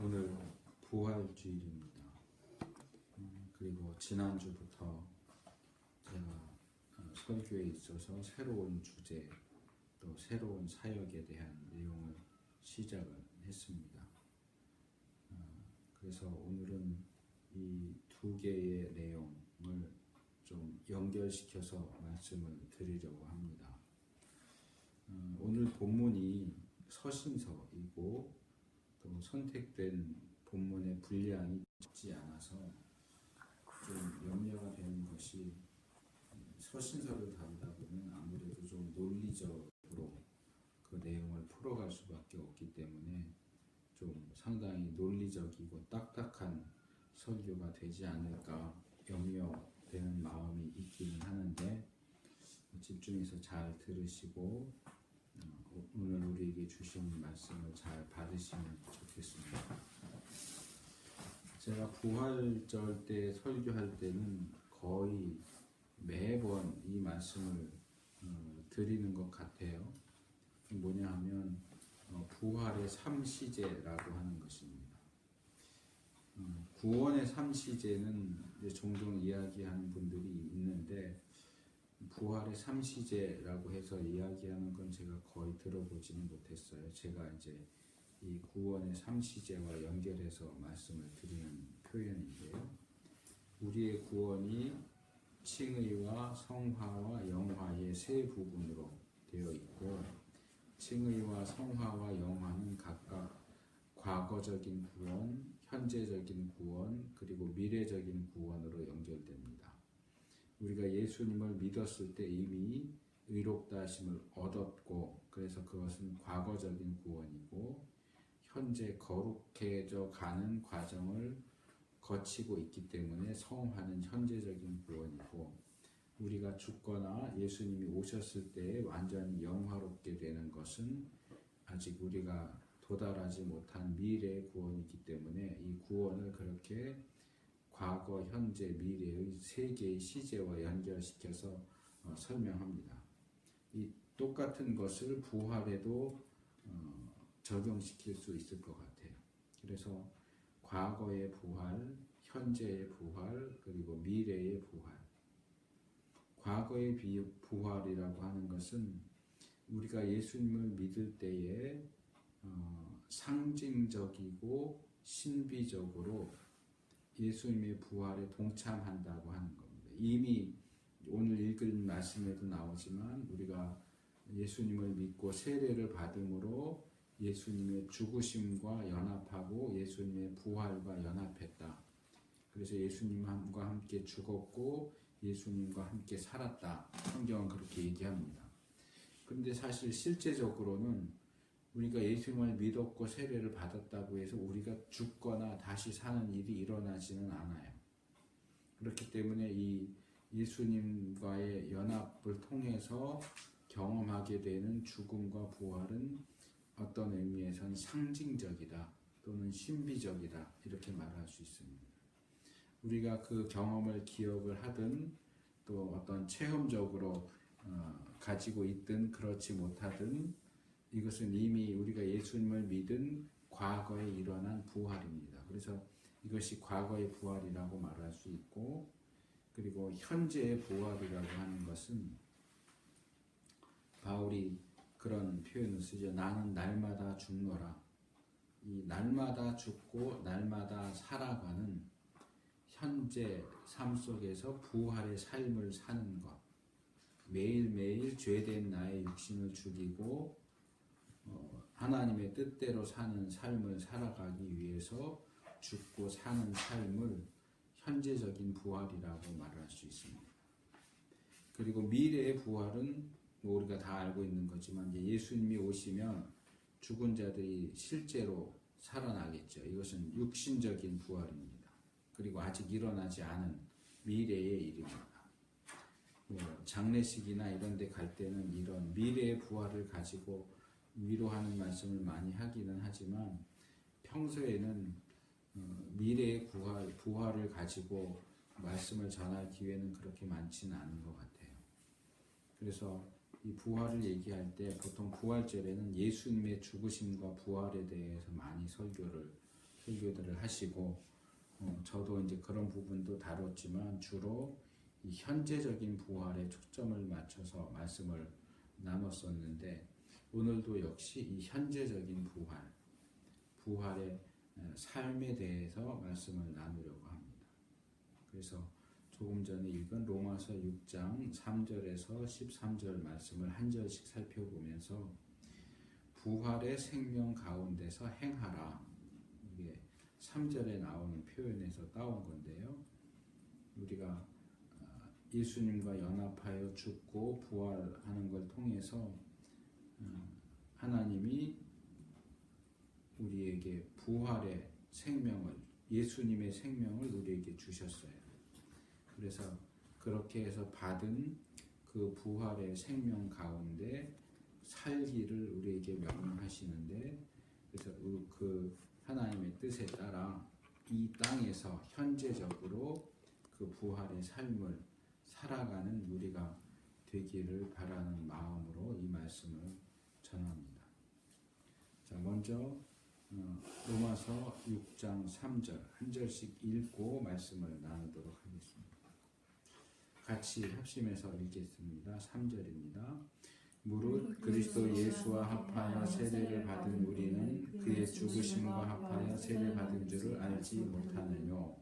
오늘 부활주일입니다. 그리고 지난주부터 제가 설교에 있어서 새로운 주제 또 새로운 사역에 대한 내용을 시작을 했습니다. 그래서 오늘은 이 두 개의 내용을 좀 연결시켜서 말씀을 드리려고 합니다. 오늘 본문이 서신서이고 또 선택된 본문의 분량이 적지 않아서 좀 염려가 되는 것이 서신서를 다루다 보면 아무래도 좀 논리적으로 그 내용을 풀어갈 수밖에 없기 때문에 좀 상당히 논리적이고 딱딱한 설교가 되지 않을까 염려되는 마음이 있기는 하는데 집중해서 잘 들으시고 오늘 우리에게 주신 말씀을 잘 받으시면 좋겠습니다. 제가 부활절 때 설교할 때는 거의 매번 이 말씀을 드리는 것 같아요. 뭐냐 하면 부활의 3시제라고 하는 것입니다. 구원의 3시제는 종종 이야기하는 분들이 있는데 부활의 3시제라고 해서 이야기하는 건 제가 거의 들어보지는 못했어요. 제가 이제 이 구원의 3시제와 연결해서 말씀을 드리는 표현인데요. 우리의 구원이 칭의와 성화와 영화의 세 부분으로 되어 있고 칭의와 성화와 영화는 각각 과거적인 구원, 현재적인 구원, 그리고 미래적인 구원으로 연결됩니다. 우리가 예수님을 믿었을 때 이미 의롭다 하심을 얻었고 그래서 그것은 과거적인 구원이고 현재 거룩해져 가는 과정을 거치고 있기 때문에 성화는 현재적인 구원이고 우리가 죽거나 예수님이 오셨을 때 완전히 영화롭게 되는 것은 아직 우리가 도달하지 못한 미래의 구원이기 때문에 이 구원을 그렇게 과거, 현재, 미래의 세 개의 시제와 연결시켜서 설명합니다. 이 똑같은 것을 부활에도 적용시킬 수 있을 것 같아요. 그래서 과거의 부활, 현재의 부활, 그리고 미래의 부활. 과거의 부활이라고 하는 것은 우리가 예수님을 믿을 때에 상징적이고 신비적으로 예수님의 부활에 동참한다고 하는 겁니다. 이미 오늘 읽은 말씀에도 나오지만 우리가 예수님을 믿고 세례를 받음으로 예수님의 죽으심과 연합하고 예수님의 부활과 연합했다. 그래서 예수님과 함께 죽었고 예수님과 함께 살았다. 성경은 그렇게 얘기합니다. 그런데 사실 실제적으로는 우리가 예수님을 믿었고 세례를 받았다고 해서 우리가 죽거나 다시 사는 일이 일어나지는 않아요. 그렇기 때문에 이 예수님과의 연합을 통해서 경험하게 되는 죽음과 부활은 어떤 의미에서는 상징적이다 또는 신비적이다 이렇게 말할 수 있습니다. 우리가 그 경험을 기억을 하든 또 어떤 체험적으로 가지고 있든 그렇지 못하든 이것은 이미 우리가 예수님을 믿은 과거에 일어난 부활입니다. 그래서 이것이 과거의 부활이라고 말할 수 있고 그리고 현재의 부활이라고 하는 것은 바울이 그런 표현을 쓰죠. 나는 날마다 죽노라. 이 날마다 죽고 날마다 살아가는 현재 삶 속에서 부활의 삶을 사는 것. 매일매일 죄된 나의 육신을 죽이고 하나님의 뜻대로 사는 삶을 살아가기 위해서 죽고 사는 삶을 현재적인 부활이라고 말할 수 있습니다. 그리고 미래의 부활은 우리가 다 알고 있는 거지만 이제 예수님이 오시면 죽은 자들이 실제로 살아나겠죠. 이것은 육신적인 부활입니다. 그리고 아직 일어나지 않은 미래의 일입니다. 장례식이나 이런 데 갈 때는 이런 미래의 부활을 가지고 위로하는 말씀을 많이 하기는 하지만 평소에는 미래의 부활을 가지고 말씀을 전할 기회는 그렇게 많지는 않은 것 같아요. 그래서 이 부활을 얘기할 때 보통 부활절에는 예수님의 죽으심과 부활에 대해서 많이 설교를 설교들을 하시고 저도 이제 그런 부분도 다뤘지만 주로 이 현재적인 부활에 초점을 맞춰서 말씀을 나눴었는데 오늘도 역시 이 현재적인 부활의 삶에 대해서 말씀을 나누려고 합니다. 그래서 조금 전에 읽은 로마서 6장 3절에서 13절 말씀을 한 절씩 살펴보면서 부활의 생명 가운데서 행하라. 이게 3절에 나오는 표현에서 따온 건데요. 우리가 예수님과 연합하여 죽고 부활하는 걸 통해서 하나님이 우리에게 부활의 생명을, 예수님의 생명을 우리에게 주셨어요. 그래서 그렇게 해서 받은 그 부활의 생명 가운데 살기를 우리에게 명령하시는데, 그래서 그 하나님의 뜻에 따라 이 땅에서 현재적으로 그 부활의 삶을 살아가는 우리가 되기를 바라는 마음으로 이 말씀을 전합니다. 자, 먼저 로마서 6장 3절 한 절씩 읽고 말씀을 나누도록 하겠습니다. 같이 합심해서 읽겠습니다. 3절입니다. 무릇 그리스도 예수와 합하여 세례를 받은 우리는 그의 죽으심과 합하여 세례 받은 줄을 알지 못하느뇨.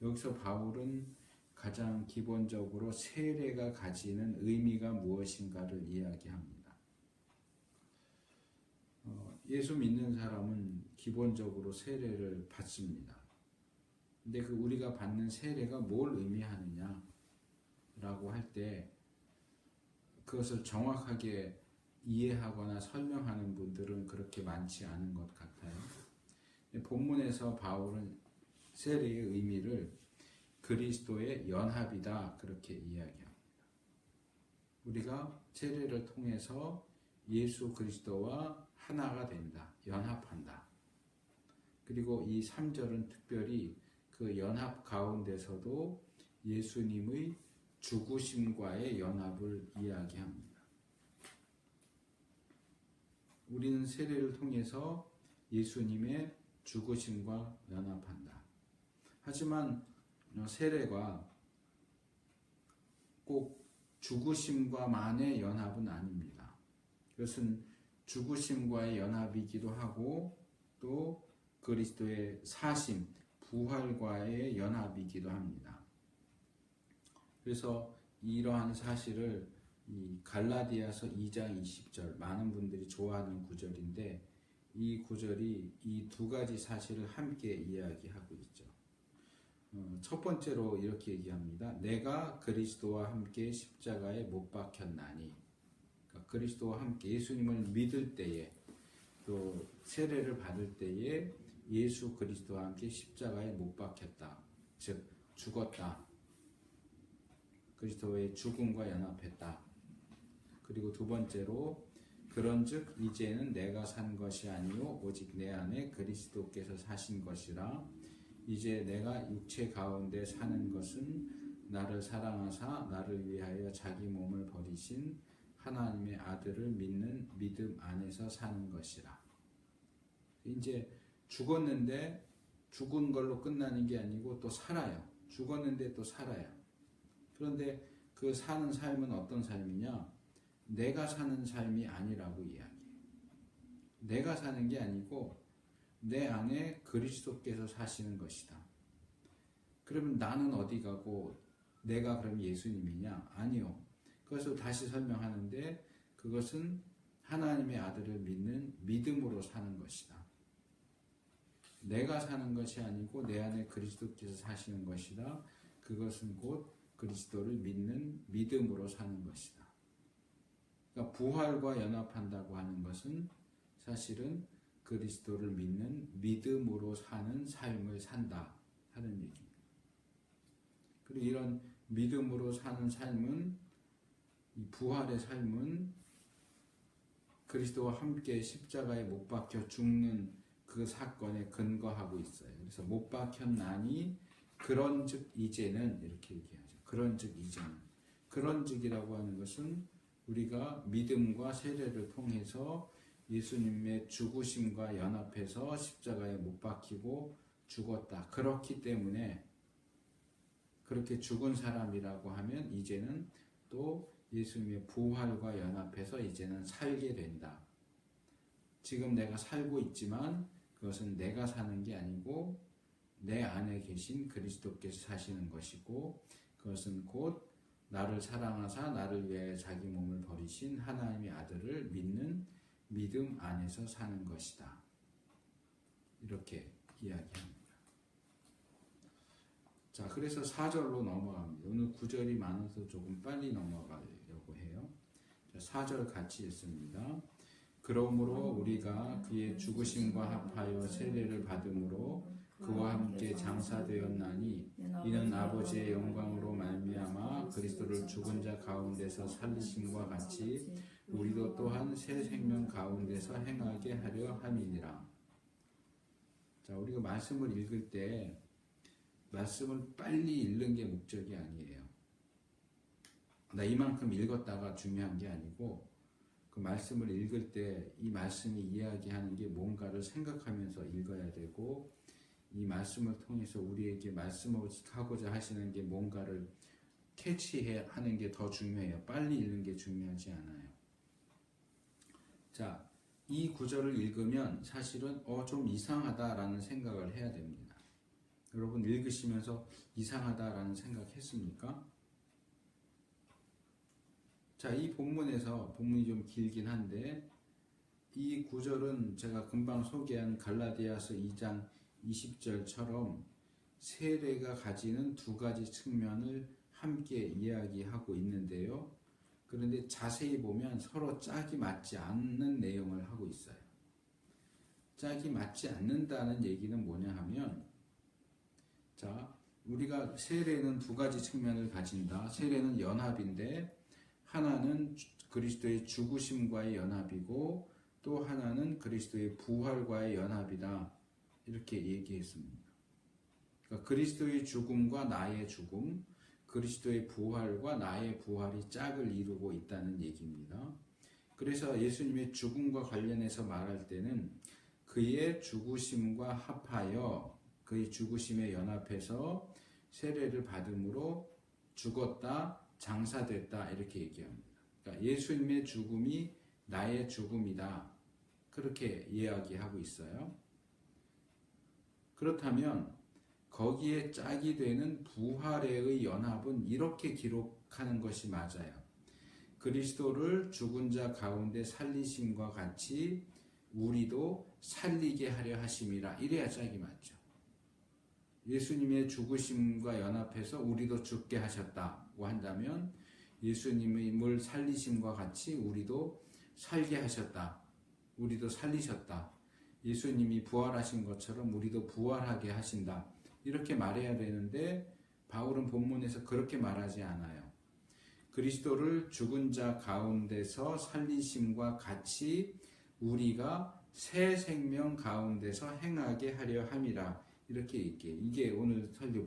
여기서 바울은 가장 기본적으로 세례가 가지는 의미가 무엇인가를 이야기합니다. 예수 믿는 사람은 기본적으로 세례를 받습니다. 근데 그 우리가 받는 세례가 뭘 의미하느냐 라고 할 때 그것을 정확하게 이해하거나 설명하는 분들은 그렇게 많지 않은 것 같아요. 본문에서 바울은 세례의 의미를 그리스도의 연합이다 그렇게 이야기합니다. 우리가 세례를 통해서 예수 그리스도와 하나가 된다, 연합한다. 그리고 이 3절은 특별히 그 연합 가운데서도 예수님의 죽으심과의 연합을 이야기합니다. 우리는 세례를 통해서 예수님의 죽으심과 연합한다. 하지만 세례가 꼭 죽으심과만의 연합은 아닙니다. 그것은 죽으심과의 연합이기도 하고 또 그리스도의 사심, 부활과의 연합이기도 합니다. 그래서 이러한 사실을 이 갈라디아서 2장 20절, 많은 분들이 좋아하는 구절인데 이 구절이 이 두 가지 사실을 함께 이야기하고 있죠. 첫 번째로 이렇게 얘기합니다. 내가 그리스도와 함께 십자가에 못 박혔나니. 그러니까 그리스도와 함께 예수님을 믿을 때에 또 세례를 받을 때에 예수 그리스도와 함께 십자가에 못 박혔다. 즉 죽었다. 그리스도의 죽음과 연합했다. 그리고 두 번째로 그런즉 이제는 내가 산 것이 아니요 오직 내 안에 그리스도께서 사신 것이라. 이제 내가 육체 가운데 사는 것은 나를 사랑하사 나를 위하여 자기 몸을 버리신 하나님의 아들을 믿는 믿음 안에서 사는 것이라. 이제 죽었는데 죽은 걸로 끝나는 게 아니고 또 살아요. 죽었는데 또 살아요. 그런데 그 사는 삶은 어떤 삶이냐? 내가 사는 삶이 아니라고 이야기해요. 내가 사는 게 아니고 내 안에 그리스도께서 사시는 것이다. 그러면 나는 어디 가고 내가 그럼 예수님이냐? 아니요. 그것을 다시 설명하는데 그것은 하나님의 아들을 믿는 믿음으로 사는 것이다. 내가 사는 것이 아니고 내 안에 그리스도께서 사시는 것이다. 그것은 곧 그리스도를 믿는 믿음으로 사는 것이다. 그러니까 부활과 연합한다고 하는 것은 사실은 그리스도를 믿는 믿음으로 사는 삶을 산다 하는 얘기입니다. 그리고 이런 믿음으로 사는 삶은, 이 부활의 삶은 그리스도와 함께 십자가에 못 박혀 죽는 그 사건에 근거하고 있어요. 그래서 못 박혔나니 그런즉 이제는 이렇게 얘기하죠. 그런즉 이제는. 그런즉이라고 하는 것은 우리가 믿음과 세례를 통해서 예수님의 죽으심과 연합해서 십자가에 못 박히고 죽었다. 그렇기 때문에 그렇게 죽은 사람이라고 하면 이제는 또 예수님의 부활과 연합해서 이제는 살게 된다. 지금 내가 살고 있지만 그것은 내가 사는 게 아니고 내 안에 계신 그리스도께서 사시는 것이고 그것은 곧 나를 사랑하사 나를 위해 자기 몸을 버리신 하나님의 아들을 믿는 믿음 안에서 사는 것이다. 이렇게 이야기합니다. 자, 그래서 4절로 넘어갑니다. 오늘 9절이 많아서 조금 빨리 넘어가려고 해요. 자, 4절 같이 읽습니다. 그러므로 우리가 그의 죽으심과 합하여 세례를 받음으로 그와 함께 장사되었나니 이는 아버지의 영광으로 말미암아 그리스도를 죽은 자 가운데서 살리심과 같이 우리도 또한 새 생명 가운데서 행하게 하려 함이니라. 자, 우리가 말씀을 읽을 때 말씀을 빨리 읽는 게 목적이 아니에요. 나 이만큼 읽었다가 중요한 게 아니고 그 말씀을 읽을 때 이 말씀이 이야기하는 게 뭔가를 생각하면서 읽어야 되고 이 말씀을 통해서 우리에게 말씀하고자 하시는 게 뭔가를 캐치해 하는 게 더 중요해요. 빨리 읽는 게 중요하지 않아요. 자, 이 구절을 읽으면 사실은 좀 이상하다라는 생각을 해야 됩니다. 여러분 읽으시면서 이상하다라는 생각했습니까? 자, 이 본문에서 본문이 좀 길긴 한데 이 구절은 제가 금방 소개한 갈라디아서 2장 20절처럼 세례가 가지는 두 가지 측면을 함께 이야기하고 있는데요. 그런데 자세히 보면 서로 짝이 맞지 않는 내용을 하고 있어요. 짝이 맞지 않는다는 얘기는 뭐냐 하면 자, 우리가 세례는 두 가지 측면을 가진다. 세례는 연합인데 하나는 그리스도의 죽으심과의 연합이고 또 하나는 그리스도의 부활과의 연합이다. 이렇게 얘기했습니다. 그러니까 그리스도의 죽음과 나의 죽음, 그리스도의 부활과 나의 부활이 짝을 이루고 있다는 얘기입니다. 그래서 예수님의 죽음과 관련해서 말할 때는 그의 죽으심과 합하여 그의 죽으심에 연합해서 세례를 받음으로 죽었다, 장사됐다 이렇게 얘기합니다. 그러니까 예수님의 죽음이 나의 죽음이다. 그렇게 이야기하고 있어요. 그렇다면 거기에 짝이 되는 부활의 연합은 이렇게 기록하는 것이 맞아요. 그리스도를 죽은 자 가운데 살리심과 같이 우리도 살리게 하려 하심이라. 이래야 짝이 맞죠. 예수님의 죽으심과 연합해서 우리도 죽게 하셨다고 한다면 예수님을 살리심과 같이 우리도 살게 하셨다. 우리도 살리셨다. 예수님이 부활하신 것처럼 우리도 부활하게 하신다. 이렇게 말해야 되는데 바울은 본문에서 그렇게 말하지 않아요. 그리스도를 죽은 자 가운데서 살리심과 같이 우리가 새 생명 가운데서 행하게 하려 함이라. 이렇게 얘기해요. 이게 오늘 설교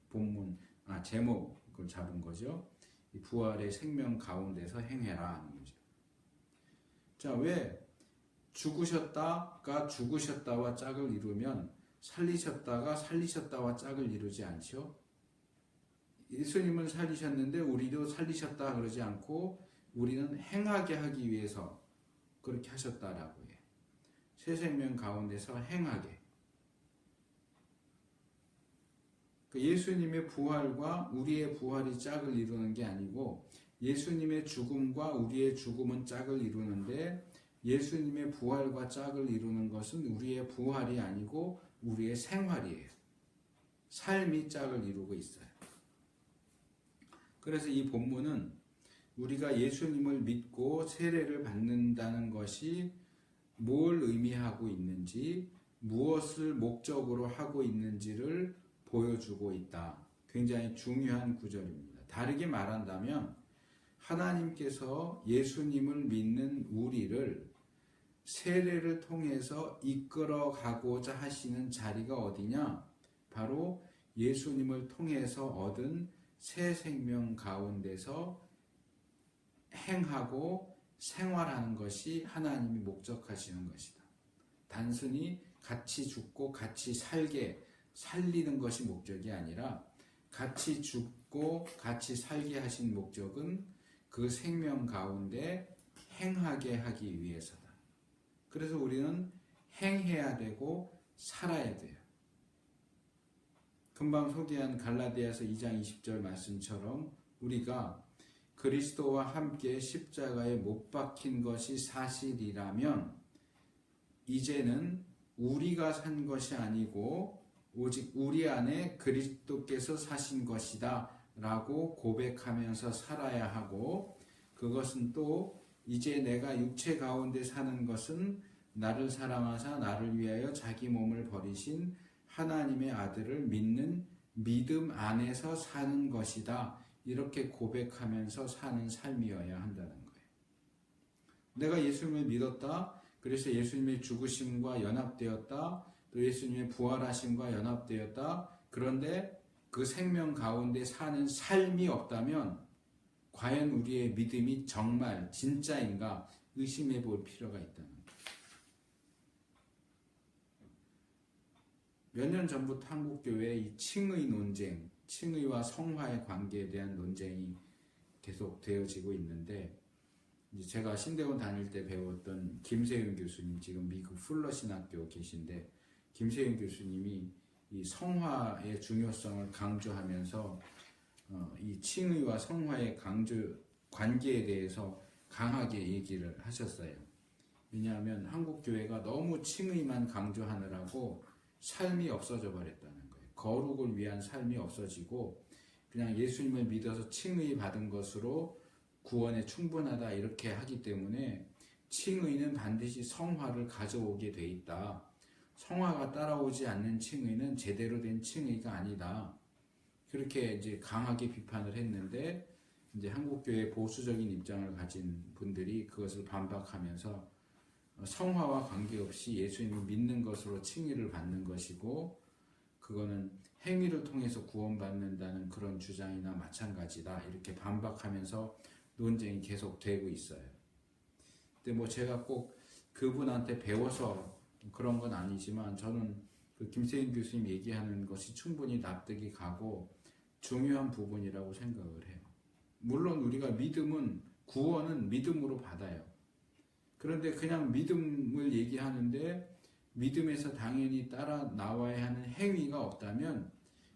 본문 제목을 잡은 거죠. 이 부활의 생명 가운데서 행해라 하는 거죠. 자, 왜 죽으셨다가 죽으셨다와 짝을 이루면 살리셨다가 살리셨다와 짝을 이루지 않죠? 예수님은 살리셨는데 우리도 살리셨다 그러지 않고 우리는 행하게 하기 위해서 그렇게 하셨다라고 해요. 새 생명 가운데서 행하게. 예수님의 부활과 우리의 부활이 짝을 이루는 게 아니고 예수님의 죽음과 우리의 죽음은 짝을 이루는데 예수님의 부활과 짝을 이루는 것은 우리의 부활이 아니고 우리의 생활이에요. 삶이 짝을 이루고 있어요. 그래서 이 본문은 우리가 예수님을 믿고 세례를 받는다는 것이 뭘 의미하고 있는지, 무엇을 목적으로 하고 있는지를 보여주고 있다. 굉장히 중요한 구절입니다. 다르게 말한다면 하나님께서 예수님을 믿는 우리를 세례를 통해서 이끌어 가고자 하시는 자리가 어디냐? 바로 예수님을 통해서 얻은 새 생명 가운데서 행하고 생활하는 것이 하나님이 목적하시는 것이다. 단순히 같이 죽고 같이 살리는 것이 목적이 아니라 같이 죽고 같이 살게 하신 목적은 그 생명 가운데 행하게 하기 위해서다. 그래서 우리는 행해야 되고 살아야 돼요. 금방 소개한 갈라디아서 2장 20절 말씀처럼 우리가 그리스도와 함께 십자가에 못 박힌 것이 사실이라면 이제는 우리가 산 것이 아니고 오직 우리 안에 그리스도께서 사신 것이다 라고 고백하면서 살아야 하고, 그것은 또 이제 내가 육체 가운데 사는 것은 나를 사랑하사 나를 위하여 자기 몸을 버리신 하나님의 아들을 믿는 믿음 안에서 사는 것이다, 이렇게 고백하면서 사는 삶이어야 한다는 거예요. 내가 예수님을 믿었다, 그래서 예수님의 죽으심과 연합되었다, 또 예수님의 부활하심과 연합되었다. 그런데 그 생명 가운데 사는 삶이 없다면 과연 우리의 믿음이 정말 진짜인가 의심해 볼 필요가 있다는 거예요. 몇 년 전부터 한국교회에 이 칭의 논쟁, 칭의와 성화의 관계에 대한 논쟁이 계속 되어지고 있는데, 제가 신대원 다닐 때 배웠던 김세윤 교수님, 지금 미국 풀러 신학교 계신데, 김세윤 교수님이 이 성화의 중요성을 강조하면서 이 칭의와 성화의 관계에 대해서 강하게 얘기를 하셨어요. 왜냐하면 한국교회가 너무 칭의만 강조하느라고 삶이 없어져 버렸다는 거예요. 거룩을 위한 삶이 없어지고 그냥 예수님을 믿어서 칭의 받은 것으로 구원에 충분하다 이렇게 하기 때문에 칭의는 반드시 성화를 가져오게 돼 있다. 성화가 따라오지 않는 칭의는 제대로 된 칭의가 아니다. 그렇게 이제 강하게 비판을 했는데, 이제 한국교회 보수적인 입장을 가진 분들이 그것을 반박하면서 성화와 관계없이 예수님을 믿는 것으로 칭의를 받는 것이고, 그거는 행위를 통해서 구원받는다는 그런 주장이나 마찬가지다, 이렇게 반박하면서 논쟁이 계속되고 있어요. 근데 뭐 제가 꼭 그분한테 배워서 그런 건 아니지만 저는 그 김세인 교수님 얘기하는 것이 충분히 납득이 가고 중요한 부분이라고 생각을 해요. 물론 우리가 구원은 믿음으로 받아요. 그런데 그냥 믿음을 얘기하는데 믿음에서 당연히 따라 나와야 하는 행위가 없다면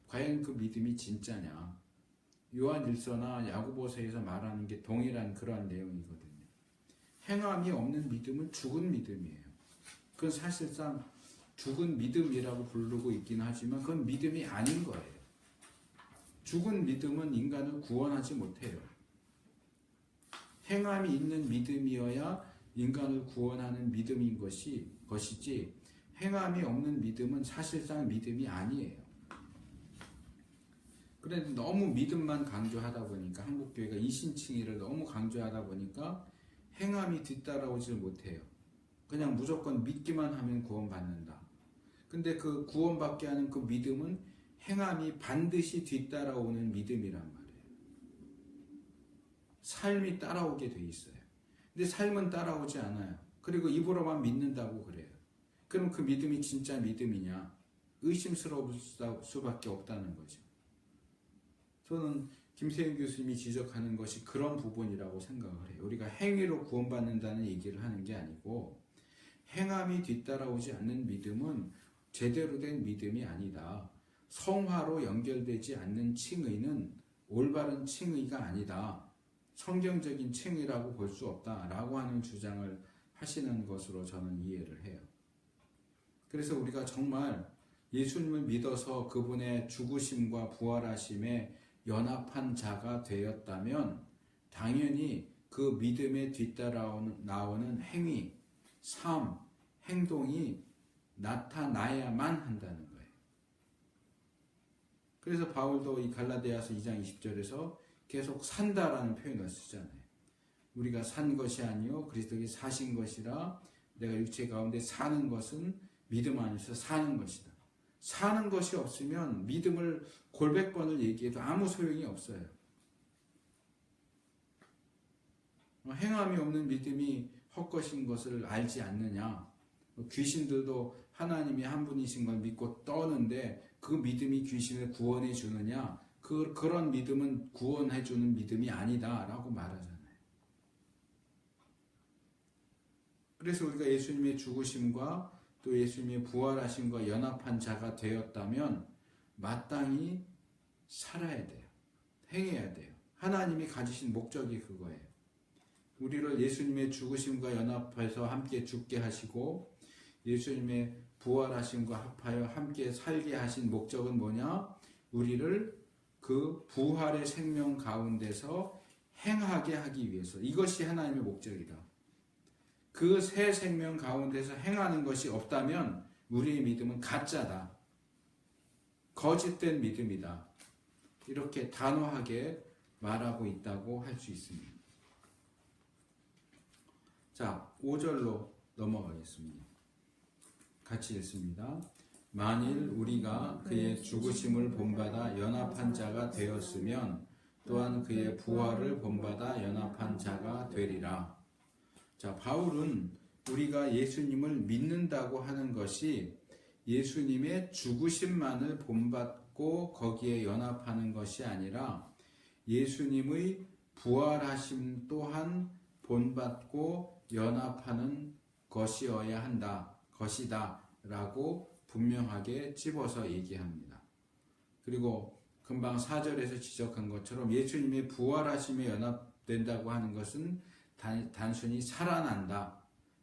과연 그 믿음이 진짜냐? 요한일서나 야고보서에서 말하는 게 동일한 그러한 내용이거든요. 행함이 없는 믿음은 죽은 믿음이에요. 그건 사실상 죽은 믿음이라고 부르고 있긴 하지만 그건 믿음이 아닌 거예요. 죽은 믿음은 인간을 구원하지 못해요. 행함이 있는 믿음이어야 인간을 구원하는 믿음인 것이지, 행함이 없는 믿음은 사실상 믿음이 아니에요. 그런데 너무 믿음만 강조하다 보니까, 한국교회가 이신칭의를 너무 강조하다 보니까 행함이 뒤따라오질 못해요. 그냥 무조건 믿기만 하면 구원받는다. 근데 그 구원받게 하는 그 믿음은 행함이 반드시 뒤따라오는 믿음이란 말이에요. 삶이 따라오게 돼 있어요. 근데 삶은 따라오지 않아요. 그리고 입으로만 믿는다고 그래요. 그럼 그 믿음이 진짜 믿음이냐? 의심스러울 수밖에 없다는 거죠. 저는 김세윤 교수님이 지적하는 것이 그런 부분이라고 생각을 해요. 우리가 행위로 구원받는다는 얘기를 하는 게 아니고, 행함이 뒤따라오지 않는 믿음은 제대로 된 믿음이 아니다. 성화로 연결되지 않는 칭의는 올바른 칭의가 아니다. 성경적인 칭의라고 볼 수 없다라고 하는 주장을 하시는 것으로 저는 이해를 해요. 그래서 우리가 정말 예수님을 믿어서 그분의 죽으심과 부활하심에 연합한 자가 되었다면 당연히 그 믿음에 뒤따라 나오는 행위, 삶, 행동이 나타나야만 한다는 거예요. 그래서 바울도 이 갈라디아서 2장 20절에서 계속 산다라는 표현을 쓰잖아요. 우리가 산 것이 아니요 그리스도께서 사신 것이라, 내가 육체 가운데 사는 것은 믿음 안에서 사는 것이다. 사는 것이 없으면 믿음을 골백 번을 얘기해도 아무 소용이 없어요. 행함이 없는 믿음이 헛것인 것을 알지 않느냐. 귀신들도 하나님이 한 분이신 걸 믿고 떠는데 그 믿음이 귀신을 구원해 주느냐. 그런 믿음은 구원해 주는 믿음이 아니다 라고 말하잖아요. 그래서 우리가 예수님의 죽으심과 또 예수님의 부활하심과 연합한 자가 되었다면 마땅히 살아야 돼요. 행해야 돼요. 하나님이 가지신 목적이 그거예요. 우리를 예수님의 죽으심과 연합해서 함께 죽게 하시고 예수님의 부활하심과 합하여 함께 살게 하신 목적은 뭐냐? 우리를 그 부활의 생명 가운데서 행하게 하기 위해서. 이것이 하나님의 목적이다. 그 새 생명 가운데서 행하는 것이 없다면 우리의 믿음은 가짜다. 거짓된 믿음이다. 이렇게 단호하게 말하고 있다고 할 수 있습니다. 자, 5절로 넘어가겠습니다. 같이 읽습니다. 만일 우리가 그의 죽으심을 본받아 연합한 자가 되었으면 또한 그의 부활을 본받아 연합한 자가 되리라. 자, 바울은 우리가 예수님을 믿는다고 하는 것이 예수님의 죽으심만을 본받고 거기에 연합하는 것이 아니라 예수님의 부활하심 또한 본받고 연합하는 것이어야 한다, 것이다 라고 분명하게 집어서 얘기합니다. 그리고 금방 4절에서 지적한 것처럼 예수님의 부활하심에 연합된다고 하는 것은 단순히 살아난다,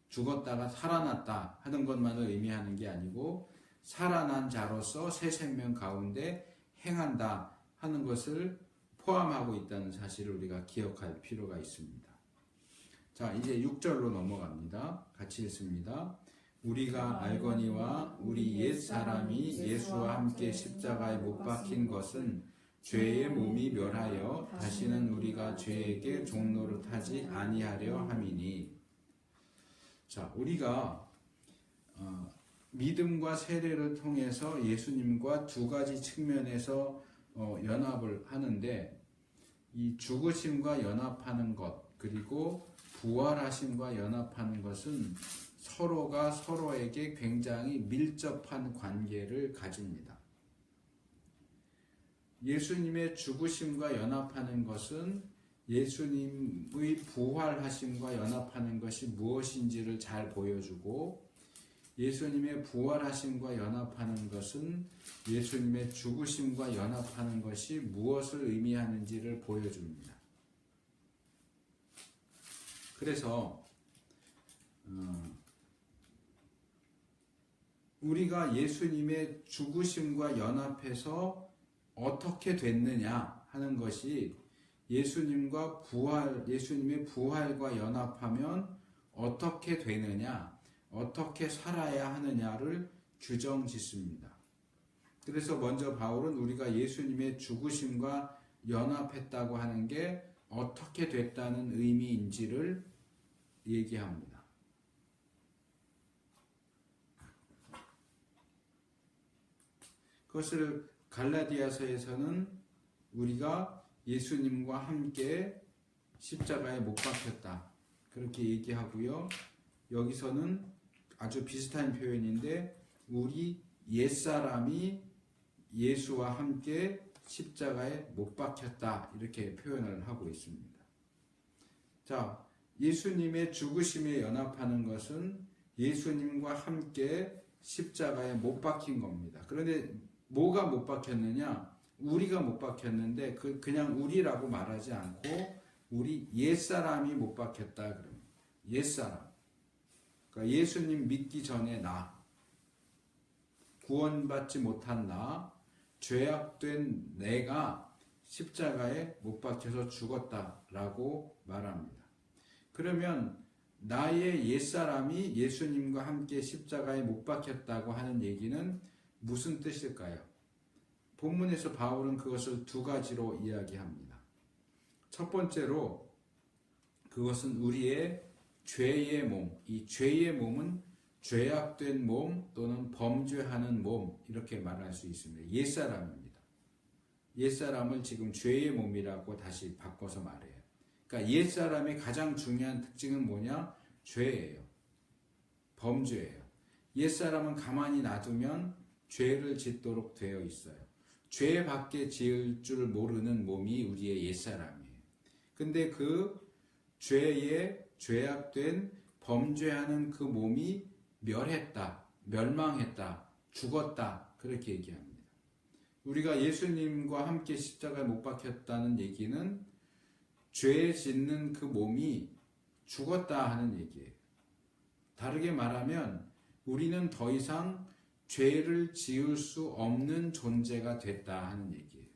죽었다가 살아났다 하는 것만을 의미하는 게 아니고 살아난 자로서 새 생명 가운데 행한다 하는 것을 포함하고 있다는 사실을 우리가 기억할 필요가 있습니다. 자, 이제 6절로 넘어갑니다. 같이 읽습니다. 우리가 알거니와 우리 옛 사람이 예수와 함께 십자가에 못 박힌 것은 죄의 몸이 멸하여 다시는 우리가 죄에게 종노릇하지 아니하려 함이니. 자, 우리가 믿음과 세례를 통해서 예수님과 두 가지 측면에서 연합을 하는데 이 죽으심과 연합하는 것 그리고 부활하심과 연합하는 것은 서로가 서로에게 굉장히 밀접한 관계를 가집니다. 예수님의 죽으심과 연합하는 것은 예수님의 부활하심과 연합하는 것이 무엇인지를 잘 보여주고 예수님의 부활하심과 연합하는 것은 예수님의 죽으심과 연합하는 것이 무엇을 의미하는지를 보여줍니다. 그래서 우리가 예수님의 죽으심과 연합해서 어떻게 됐느냐 하는 것이 예수님의 부활과 연합하면 어떻게 되느냐, 어떻게 살아야 하느냐를 규정짓습니다. 그래서 먼저 바울은 우리가 예수님의 죽으심과 연합했다고 하는 게 어떻게 됐다는 의미인지를 얘기합니다. 그것을 갈라디아서에서는 우리가 예수님과 함께 십자가에 못 박혔다 그렇게 얘기하고요. 여기서는 아주 비슷한 표현인데 우리 옛사람이 예수와 함께 십자가에 못 박혔다 이렇게 표현을 하고 있습니다. 자, 예수님의 죽으심에 연합하는 것은 예수님과 함께 십자가에 못 박힌 겁니다. 그런데 뭐가 못 박혔느냐? 우리가 못 박혔는데 그냥 우리라고 말하지 않고 우리 옛사람이 못 박혔다 그럽니다. 옛사람. 그러니까 예수님 믿기 전에 나, 구원받지 못한 나, 죄악된 내가 십자가에 못 박혀서 죽었다라고 말합니다. 그러면 나의 옛사람이 예수님과 함께 십자가에 못 박혔다고 하는 얘기는 무슨 뜻일까요? 본문에서 바울은 그것을 두 가지로 이야기합니다. 첫 번째로 그것은 우리의 죄의 몸, 이 죄의 몸은 죄악된 몸 또는 범죄하는 몸 이렇게 말할 수 있습니다. 옛사람입니다. 옛사람을 지금 죄의 몸이라고 다시 바꿔서 말해요. 그러니까 옛사람의 가장 중요한 특징은 뭐냐? 죄예요. 범죄예요. 옛사람은 가만히 놔두면 죄를 짓도록 되어 있어요. 죄밖에 지을 줄 모르는 몸이 우리의 옛사람이에요. 근데 그 죄에 죄악된 범죄하는 그 몸이 멸했다, 멸망했다, 죽었다 그렇게 얘기합니다. 우리가 예수님과 함께 십자가에 못 박혔다는 얘기는 죄 짓는 그 몸이 죽었다 하는 얘기예요. 다르게 말하면 우리는 더 이상 죄를 지을 수 없는 존재가 됐다 하는 얘기예요.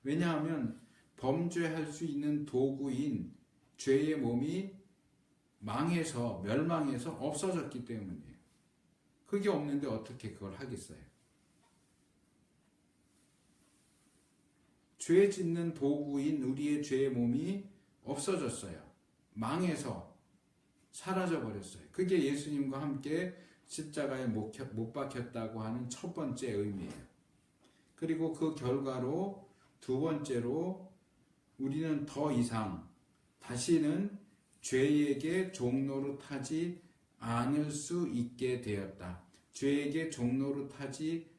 왜냐하면 범죄할 수 있는 도구인 죄의 몸이 망해서 멸망해서 없어졌기 때문이에요. 그게 없는데 어떻게 그걸 하겠어요? 죄 짓는 도구인 우리의 죄의 몸이 없어졌어요. 망해서 사라져 버렸어요. 그게 예수님과 함께 십자가에 못 박혔다고 하는 첫 번째 의미예요. 그리고 그 결과로 두 번째로 우리는 더 이상 다시는 죄에게 종노릇하지 않을 수 있게 되었다. 죄에게 종노릇하지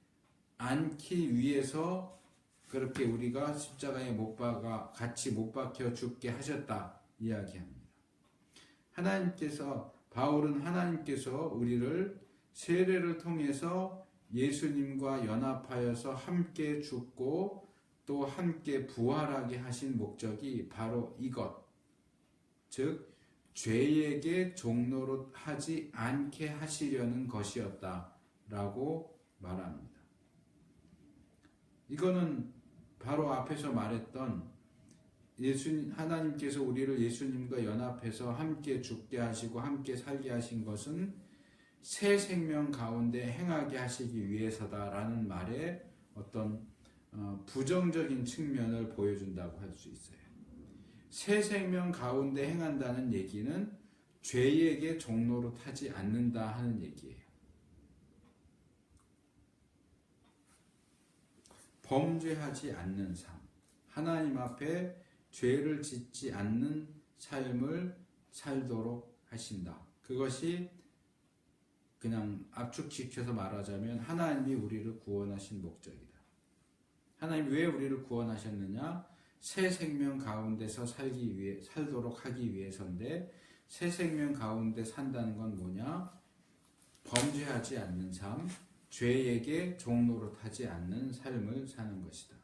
않기 위해서 그렇게 우리가 십자가에 같이 못 박혀 죽게 하셨다 이야기합니다. 바울은 하나님께서 우리를 세례를 통해서 예수님과 연합하여서 함께 죽고 또 함께 부활하게 하신 목적이 바로 이것, 즉 죄에게 종노릇하지 않게 하시려는 것이었다라고 말합니다. 이거는 바로 앞에서 말했던 하나님께서 우리를 예수님과 연합해서 함께 죽게 하시고 함께 살게 하신 것은 새 생명 가운데 행하게 하시기 위해서다라는 말에 어떤 부정적인 측면을 보여준다고 할 수 있어요. 새 생명 가운데 행한다는 얘기는 죄에게 종노릇하지 않는다 하는 얘기예요. 범죄하지 않는 삶, 하나님 앞에 죄를 짓지 않는 삶을 살도록 하신다. 그것이 그냥 압축시켜서 말하자면 하나님이 우리를 구원하신 목적이다. 하나님이 왜 우리를 구원하셨느냐? 새 생명 가운데서 살도록 하기 위해서인데, 새 생명 가운데 산다는 건 뭐냐? 범죄하지 않는 삶, 죄에게 종노릇하지 않는 삶을 사는 것이다.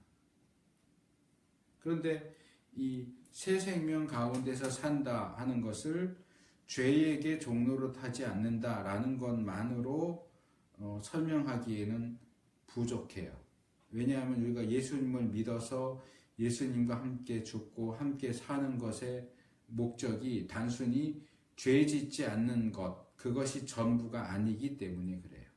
그런데 이 새 생명 가운데서 산다 하는 것을 죄에게 종노릇하지 않는다라는 것만으로 설명하기에는 부족해요. 왜냐하면 우리가 예수님을 믿어서 예수님과 함께 죽고 함께 사는 것의 목적이 단순히 죄 짓지 않는 것, 그것이 전부가 아니기 때문에 그래요.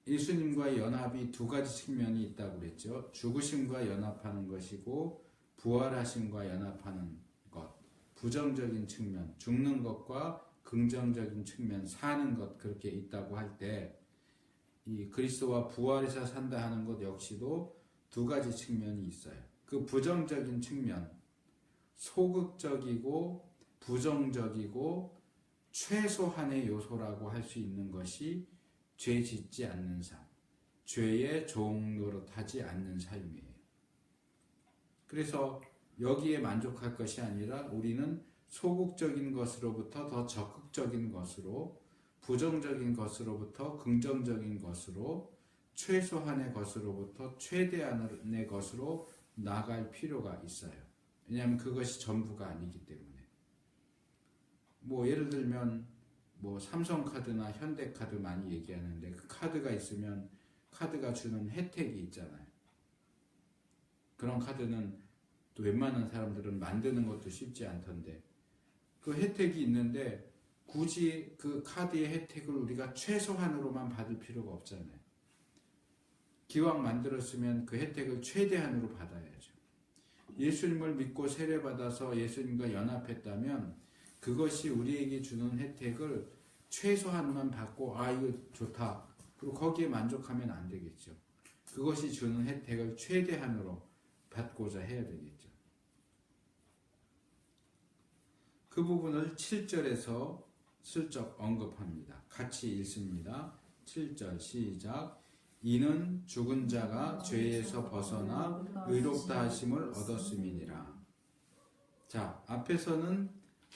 예수님과의 연합이 두 가지 측면이 있다고 그랬죠. 죽으심과 연합하는 것이고 부활하심과 연합하는 것, 부정적인 측면, 죽는 것과 긍정적인 측면, 사는 것, 그렇게 있다고 할 때 이 그리스도와 부활해서 산다 하는 것 역시도 두 가지 측면이 있어요. 그 부정적인 측면, 소극적이고 부정적이고 최소한의 요소라고 할 수 있는 것이 죄 짓지 않는 삶, 죄의 종노릇하지 않는 삶이에요. 그래서 여기에 만족할 것이 아니라 우리는 소극적인 것으로부터 더 적극적인 것으로, 부정적인 것으로부터 긍정적인 것으로, 최소한의 것으로부터 최대한의 것으로 나갈 필요가 있어요. 왜냐하면 그것이 전부가 아니기 때문에. 예를 들면 삼성카드나 현대카드 많이 얘기하는데, 그 카드가 있으면 카드가 주는 혜택이 있잖아요. 그런 카드는 또 웬만한 사람들은 만드는 것도 쉽지 않던데, 그 혜택이 있는데 굳이 그 카드의 혜택을 우리가 최소한으로만 받을 필요가 없잖아요. 기왕 만들었으면 그 혜택을 최대한으로 받아야죠. 예수님을 믿고 세례받아서 예수님과 연합했다면 그것이 우리에게 주는 혜택을 최소한만 받고 이거 좋다, 그리고 거기에 만족하면 안 되겠죠. 그것이 주는 혜택을 최대한으로 받고자 해야 되겠죠. 그 부분을 7절에서 슬쩍 언급합니다. 같이 읽습니다. 7절 시작. 이는 죽은 자가 죄에서 벗어나 의롭다 하심을 얻었음이니라. 자, 앞에서는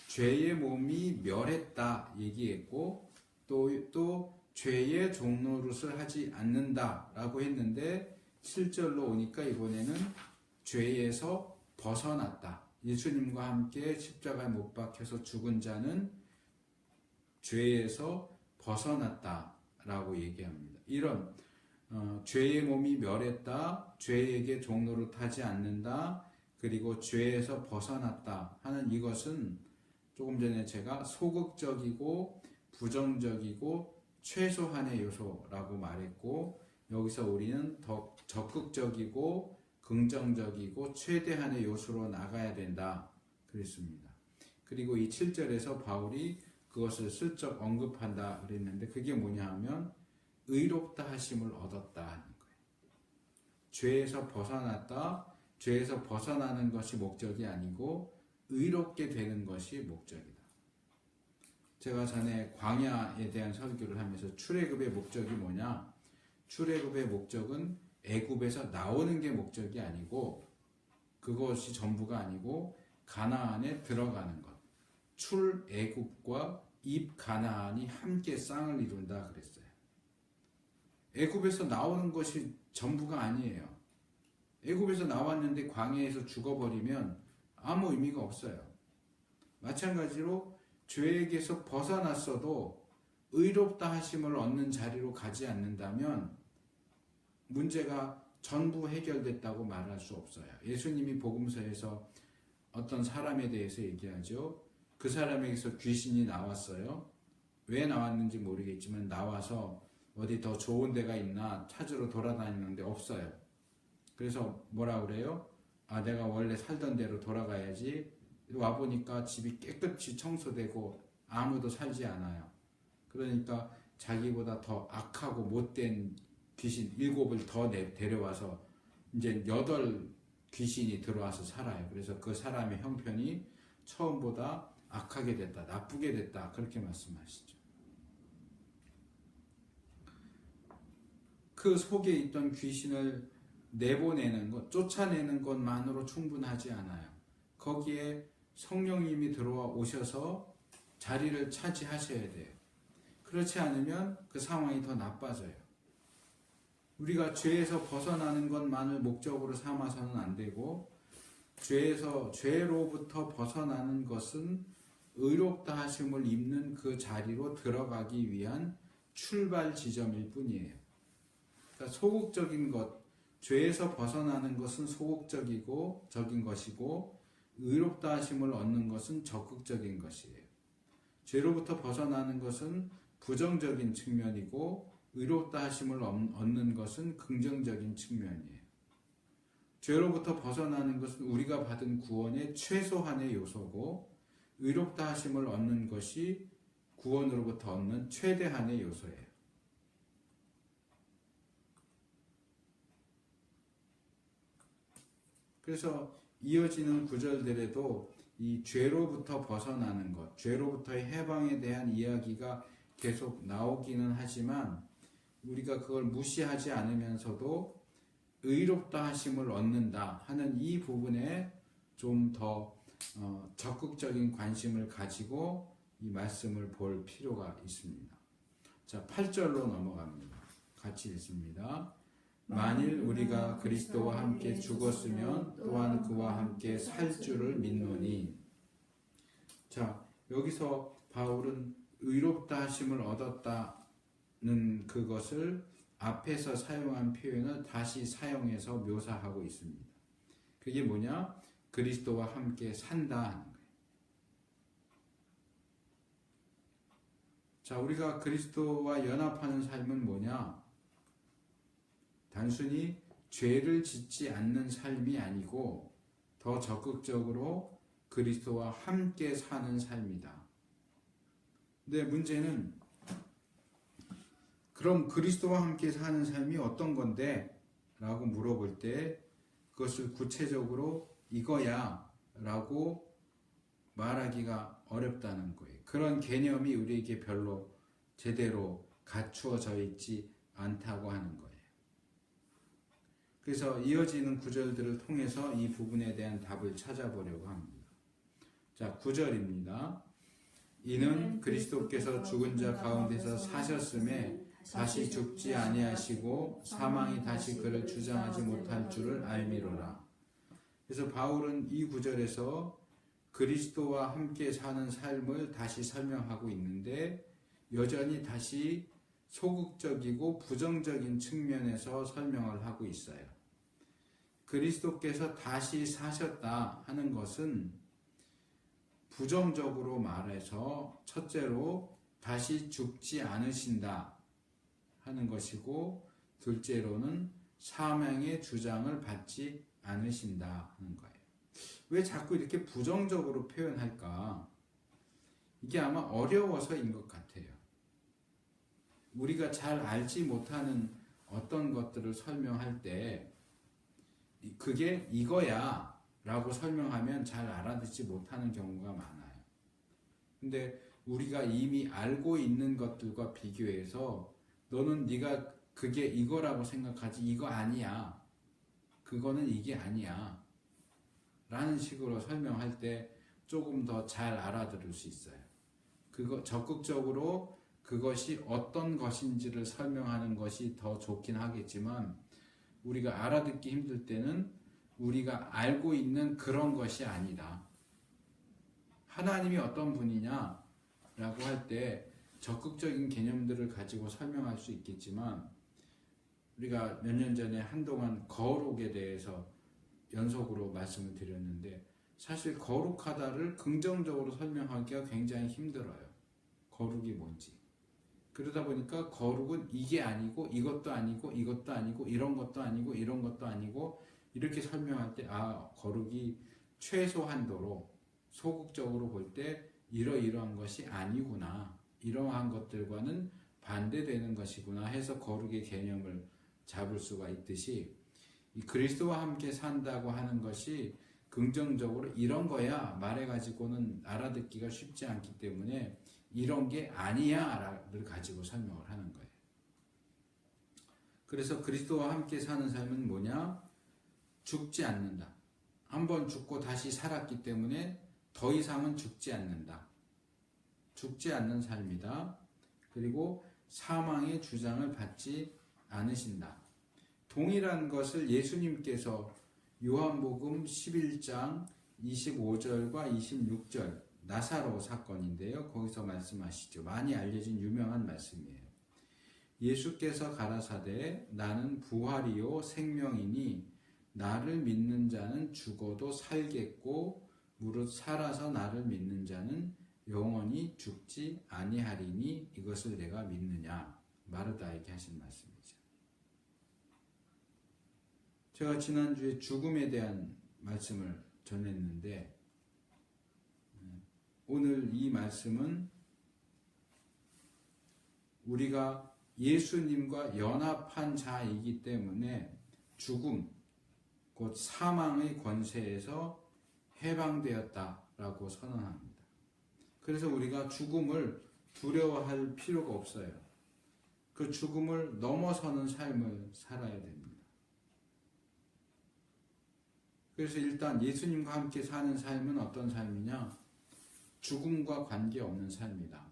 죄의 몸이 멸했다 얘기했고 또 죄의 종노릇을 하지 않는다라고 했는데 7절로 오니까 이번에는 죄에서 벗어났다. 예수님과 함께 십자가에 못 박혀서 죽은 자는 죄에서 벗어났다라고 얘기합니다. 이런 죄의 몸이 멸했다, 죄에게 종노릇하지 않는다, 그리고 죄에서 벗어났다 하는 이것은 조금 전에 제가 소극적이고 부정적이고 최소한의 요소라고 말했고, 여기서 우리는 더 적극적이고 긍정적이고 최대한의 요소로 나가야 된다 그랬습니다. 그리고 이 7절에서 바울이 그것을 슬쩍 언급한다 그랬는데 그게 뭐냐 하면 의롭다 하심을 얻었다 하는 거예요. 죄에서 벗어났다, 죄에서 벗어나는 것이 목적이 아니고 의롭게 되는 것이 목적이다. 제가 전에 광야에 대한 설교를 하면서 출애굽의 목적이 뭐냐? 출애굽의 목적은 애굽에서 나오는 게 목적이 아니고 그것이 전부가 아니고 가나안에 들어가는 것. 출애굽과 입가나안이 함께 쌍을 이룬다 그랬어요. 애굽에서 나오는 것이 전부가 아니에요. 애굽에서 나왔는데 광야에서 죽어버리면 아무 의미가 없어요. 마찬가지로 죄에게서 벗어났어도 의롭다 하심을 얻는 자리로 가지 않는다면 문제가 전부 해결됐다고 말할 수 없어요. 예수님이 복음서에서 어떤 사람에 대해서 얘기하죠. 그 사람에게서 귀신이 나왔어요. 왜 나왔는지 모르겠지만 나와서 어디 더 좋은 데가 있나 찾으러 돌아다니는데 없어요. 그래서 뭐라 그래요? 아, 내가 원래 살던 데로 돌아가야지. 와보니까 집이 깨끗이 청소되고 아무도 살지 않아요. 그러니까 자기보다 더 악하고 못된 귀신 7을 더 데려와서 이제 8 귀신이 들어와서 살아요. 그래서 그 사람의 형편이 처음보다 악하게 됐다, 나쁘게 됐다, 그렇게 말씀하시죠. 그 속에 있던 귀신을 내보내는 것, 쫓아내는 것만으로 충분하지 않아요. 거기에 성령님이 들어와 오셔서 자리를 차지하셔야 돼요. 그렇지 않으면 그 상황이 더 나빠져요. 우리가 죄에서 벗어나는 것만을 목적으로 삼아서는 안 되고, 죄로부터 벗어나는 것은 의롭다 하심을 입는 그 자리로 들어가기 위한 출발 지점일 뿐이에요. 그러니까 소극적인 것, 죄에서 벗어나는 것은 소극적인 것이고 의롭다 하심을 얻는 것은 적극적인 것이에요. 죄로부터 벗어나는 것은 부정적인 측면이고 의롭다 하심을 얻는 것은 긍정적인 측면이에요. 죄로부터 벗어나는 것은 우리가 받은 구원의 최소한의 요소고 의롭다 하심을 얻는 것이 구원으로부터 얻는 최대한의 요소예요. 그래서 이어지는 구절들에도 이 죄로부터 벗어나는 것, 죄로부터의 해방에 대한 이야기가 계속 나오기는 하지만 우리가 그걸 무시하지 않으면서도 의롭다 하심을 얻는다 하는 이 부분에 좀 더 적극적인 관심을 가지고 이 말씀을 볼 필요가 있습니다. 자, 8절로 넘어갑니다. 같이 읽습니다. 만일 우리가 그리스도와 함께 죽었으면 또한 그와 함께 살 줄을 믿노니. 자, 여기서 바울은 의롭다 하심을 얻었다는 그것을 앞에서 사용한 표현을 다시 사용해서 묘사하고 있습니다. 그게 뭐냐? 그리스도와 함께 산다 하는 거예요. 자, 우리가 그리스도와 연합하는 삶은 뭐냐? 단순히 죄를 짓지 않는 삶이 아니고 더 적극적으로 그리스도와 함께 사는 삶이다. 근데 문제는 그럼 그리스도와 함께 사는 삶이 어떤 건데 라고 물어볼 때 그것을 구체적으로 이거야 라고 말하기가 어렵다는 거예요. 그런 개념이 우리에게 별로 제대로 갖추어져 있지 않다고 하는 거예요. 그래서 이어지는 구절들을 통해서 이 부분에 대한 답을 찾아보려고 합니다. 자, 9절입니다. 이는 그리스도께서 죽은 자 가운데서 사셨음에 다시 죽지 아니하시고 사망이 다시 그를 주장하지 못할 줄을 알미로라. 그래서 바울은 이 구절에서 그리스도와 함께 사는 삶을 다시 설명하고 있는데 여전히 다시 소극적이고 부정적인 측면에서 설명을 하고 있어요. 그리스도께서 다시 사셨다 하는 것은 부정적으로 말해서 첫째로 다시 죽지 않으신다 하는 것이고 둘째로는 사망의 주장을 받지 않으신다 하는 거예요. 왜 자꾸 이렇게 부정적으로 표현할까? 이게 아마 어려워서인 것 같아요. 우리가 잘 알지 못하는 어떤 것들을 설명할 때 그게 이거야 라고 설명하면 잘 알아듣지 못하는 경우가 많아요. 근데 우리가 이미 알고 있는 것들과 비교해서 너는 네가 그게 이거라고 생각하지 이거 아니야. 그거는 이게 아니야. 라는 식으로 설명할 때 조금 더 잘 알아들을 수 있어요. 그거 적극적으로 그것이 어떤 것인지를 설명하는 것이 더 좋긴 하겠지만 우리가 알아듣기 힘들 때는 우리가 알고 있는 그런 것이 아니다. 하나님이 어떤 분이냐 라고 할 때 적극적인 개념들을 가지고 설명할 수 있겠지만 우리가 몇 년 전에 한동안 거룩에 대해서 연속으로 말씀을 드렸는데 사실 거룩하다를 긍정적으로 설명하기가 굉장히 힘들어요. 거룩이 뭔지. 그러다 보니까 거룩은 이게 아니고 이것도 아니고 이것도 아니고 이런 것도 아니고 이런 것도 아니고 이렇게 설명할 때 거룩이 최소한도로 소극적으로 볼 때 이러이러한 것이 아니구나. 이러한 것들과는 반대되는 것이구나 해서 거룩의 개념을 잡을 수가 있듯이 이 그리스도와 함께 산다고 하는 것이 긍정적으로 이런 거야 말해가지고는 알아듣기가 쉽지 않기 때문에 이런 게 아니야를 가지고 설명을 하는 거예요. 그래서 그리스도와 함께 사는 삶은 뭐냐? 죽지 않는다. 한번 죽고 다시 살았기 때문에 더 이상은 죽지 않는다. 죽지 않는 삶이다. 그리고 사망의 주장을 받지 않으신다. 동일한 것을 예수님께서 요한복음 11장 25절과 26절 나사로 사건인데요. 거기서 말씀하시죠. 많이 알려진 유명한 말씀이에요. 예수께서 가라사대 나는 부활이요 생명이니 나를 믿는 자는 죽어도 살겠고 무릇 살아서 나를 믿는 자는 영원히 죽지 아니하리니 이것을 내가 믿느냐. 마르다에게 하신 말씀이죠. 제가 지난주에 죽음에 대한 말씀을 전했는데 오늘 이 말씀은 우리가 예수님과 연합한 자이기 때문에 죽음, 곧 사망의 권세에서 해방되었다라고 선언합니다. 그래서 우리가 죽음을 두려워할 필요가 없어요. 그 죽음을 넘어서는 삶을 살아야 됩니다. 그래서 일단 예수님과 함께 사는 삶은 어떤 삶이냐? 죽음과 관계없는 삶이다.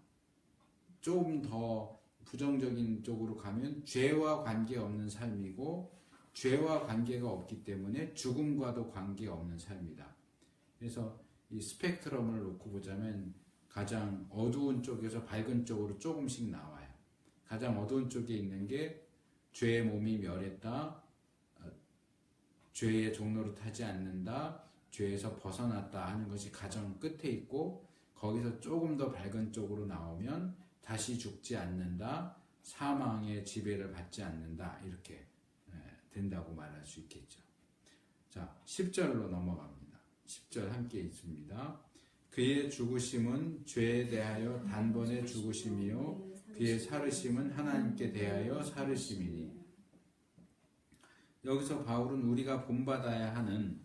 조금 더 부정적인 쪽으로 가면 죄와 관계없는 삶이고 죄와 관계가 없기 때문에 죽음과도 관계없는 삶이다. 그래서 이 스펙트럼을 놓고 보자면 가장 어두운 쪽에서 밝은 쪽으로 조금씩 나와요. 가장 어두운 쪽에 있는 게 죄의 몸이 멸했다. 죄의 종로를 타지 않는다. 죄에서 벗어났다 하는 것이 가장 끝에 있고 거기서 조금 더 밝은 쪽으로 나오면 다시 죽지 않는다. 사망의 지배를 받지 않는다. 이렇게 된다고 말할 수 있겠죠. 자, 10절로 넘어갑니다. 10절 함께 있습니다. 그의 죽으심은 죄에 대하여 단번에 죽으심이요 그의 살으심은 하나님께 대하여 살으심이니 여기서 바울은 우리가 본받아야 하는,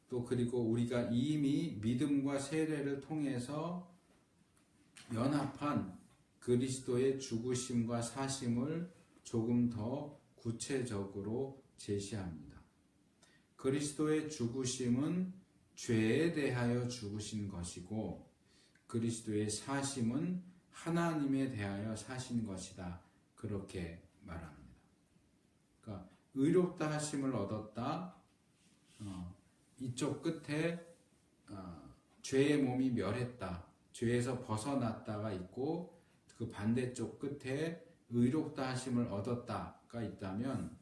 또 그리고 우리가 이미 믿음과 세례를 통해서 연합한 그리스도의 죽으심과 사심을 조금 더 구체적으로 제시합니다. 그리스도의 죽으심은 죄에 대하여 죽으신 것이고, 그리스도의 사심은 하나님에 대하여 사신 것이다. 그렇게 말합니다. 그러니까 의롭다 하심을 얻었다. 이쪽 끝에 죄의 몸이 멸했다. 죄에서 벗어났다가 있고, 그 반대쪽 끝에 의롭다 하심을 얻었다가 있다면,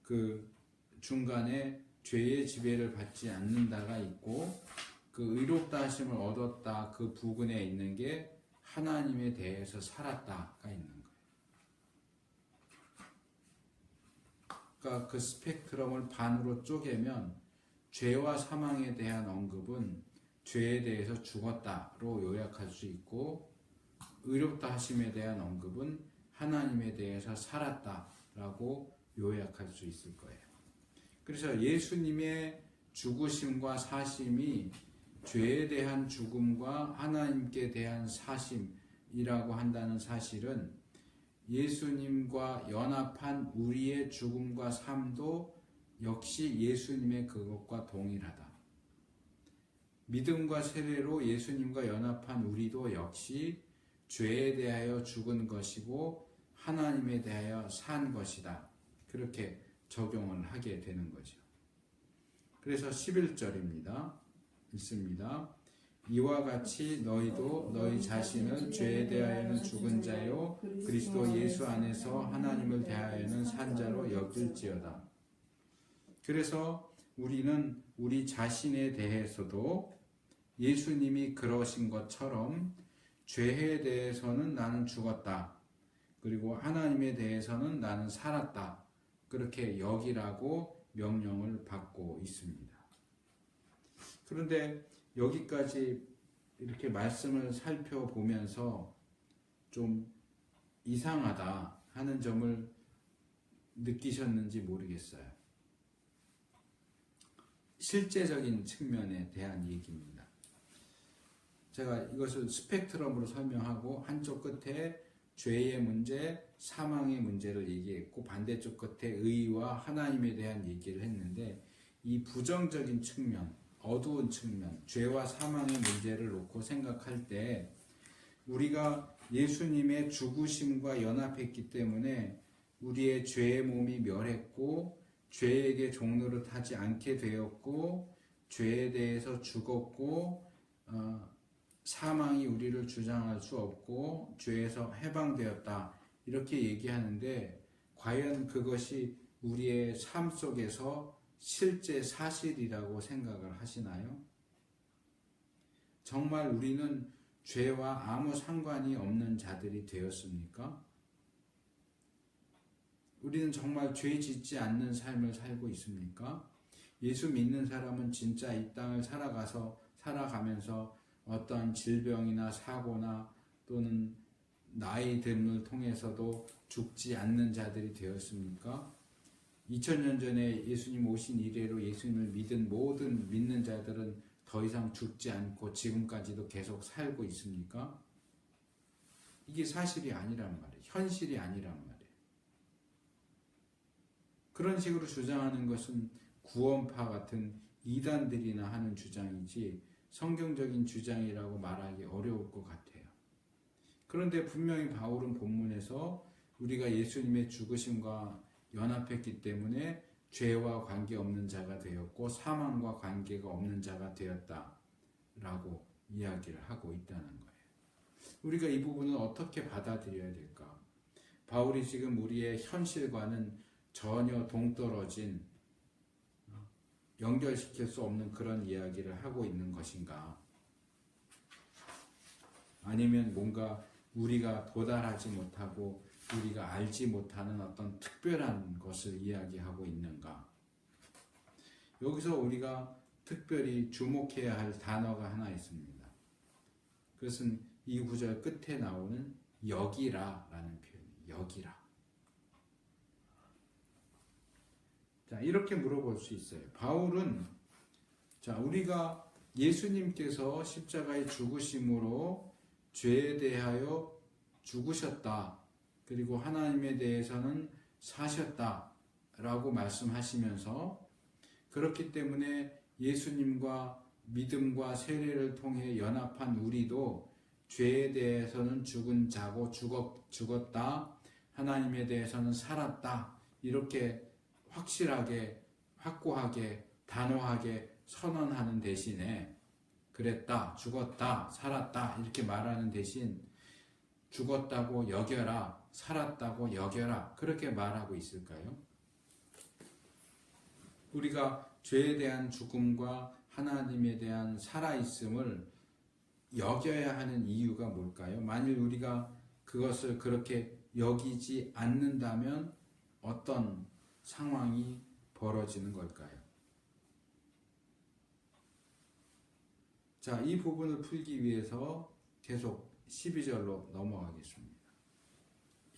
그 중간에 죄의 지배를 받지 않는다가 있고, 그 의롭다 하심을 얻었다 그 부근에 있는 게 하나님에 대해서 살았다가 있는 거예요. 그러니까 그 스펙트럼을 반으로 쪼개면 죄와 사망에 대한 언급은 죄에 대해서 죽었다로 요약할 수 있고, 의롭다 하심에 대한 언급은 하나님에 대해서 살았다라고 요약할 수 있을 거예요. 그래서 예수님의 죽으심과 사심이 죄에 대한 죽음과 하나님께 대한 사심이라고 한다는 사실은 예수님과 연합한 우리의 죽음과 삶도 역시 예수님의 그것과 동일하다. 믿음과 세례로 예수님과 연합한 우리도 역시 죄에 대하여 죽은 것이고 하나님에 대하여 산 것이다. 그렇게 적용을 하게 되는 거죠. 그래서 11절입니다. 있습니다. 이와 같이 너희도 너희 자신을 죄에 대하여는 죽은 자요 그리스도 예수 안에서 하나님을 대하여는 산 자로 여길지어다. 그래서 우리는 우리 자신에 대해서도 예수님이 그러신 것처럼 죄에 대해서는 나는 죽었다. 그리고 하나님에 대해서는 나는 살았다. 그렇게 여기라고 명령을 받고 있습니다. 그런데 여기까지 이렇게 말씀을 살펴보면서 좀 이상하다 하는 점을 느끼셨는지 모르겠어요. 실제적인 측면에 대한 얘기입니다. 제가 이것을 스펙트럼으로 설명하고 한쪽 끝에 죄의 문제, 사망의 문제를 얘기했고 반대쪽 끝에 의와 하나님에 대한 얘기를 했는데, 이 부정적인 측면, 어두운 측면, 죄와 사망의 문제를 놓고 생각할 때 우리가 예수님의 죽으심과 연합했기 때문에 우리의 죄의 몸이 멸했고 죄에게 종노릇하지 않게 되었고 죄에 대해서 죽었고 사망이 우리를 주장할 수 없고 죄에서 해방되었다. 이렇게 얘기하는데 과연 그것이 우리의 삶 속에서 실제 사실이라고 생각을 하시나요? 정말 우리는 죄와 아무 상관이 없는 자들이 되었습니까? 우리는 정말 죄 짓지 않는 삶을 살고 있습니까? 예수 믿는 사람은 진짜 이 땅을 살아가면서 어떤 질병이나 사고나 또는 나이 듦을 통해서도 죽지 않는 자들이 되었습니까? 2000년 전에 예수님 오신 이래로 예수님을 믿은 모든 믿는 자들은 더 이상 죽지 않고 지금까지도 계속 살고 있습니까? 이게 사실이 아니란 말이에요. 현실이 아니란 말이에요. 그런 식으로 주장하는 것은 구원파 같은 이단들이나 하는 주장이지 성경적인 주장이라고 말하기 어려울 것 같아요. 그런데 분명히 바울은 본문에서 우리가 예수님의 죽으심과 연합했기 때문에 죄와 관계없는 자가 되었고 사망과 관계가 없는 자가 되었다라고 이야기를 하고 있다는 거예요. 우리가 이 부분을 어떻게 받아들여야 될까? 바울이 지금 우리의 현실과는 전혀 동떨어진 연결시킬 수 없는 그런 이야기를 하고 있는 것인가? 아니면 뭔가 우리가 도달하지 못하고 우리가 알지 못하는 어떤 특별한 것을 이야기하고 있는가? 여기서 우리가 특별히 주목해야 할 단어가 하나 있습니다. 그것은 이 구절 끝에 나오는 여기라 라는 표현이에요. 여기라. 자, 이렇게 물어볼 수 있어요. 바울은 자, 우리가 예수님께서 십자가의 죽으심으로 죄에 대하여 죽으셨다. 그리고 하나님에 대해서는 사셨다라고 말씀하시면서 그렇기 때문에 예수님과 믿음과 세례를 통해 연합한 우리도 죄에 대해서는 죽은 자고 죽었다. 하나님에 대해서는 살았다. 이렇게 확실하게, 확고하게, 단호하게 선언하는 대신에 그랬다, 죽었다, 살았다 이렇게 말하는 대신 죽었다고 여겨라, 살았다고 여겨라 그렇게 말하고 있을까요? 우리가 죄에 대한 죽음과 하나님에 대한 살아있음을 여겨야 하는 이유가 뭘까요? 만일 우리가 그것을 그렇게 여기지 않는다면 어떤 상황이 벌어지는 걸까요? 자, 이 부분을 풀기 위해서 계속 12절로 넘어가겠습니다.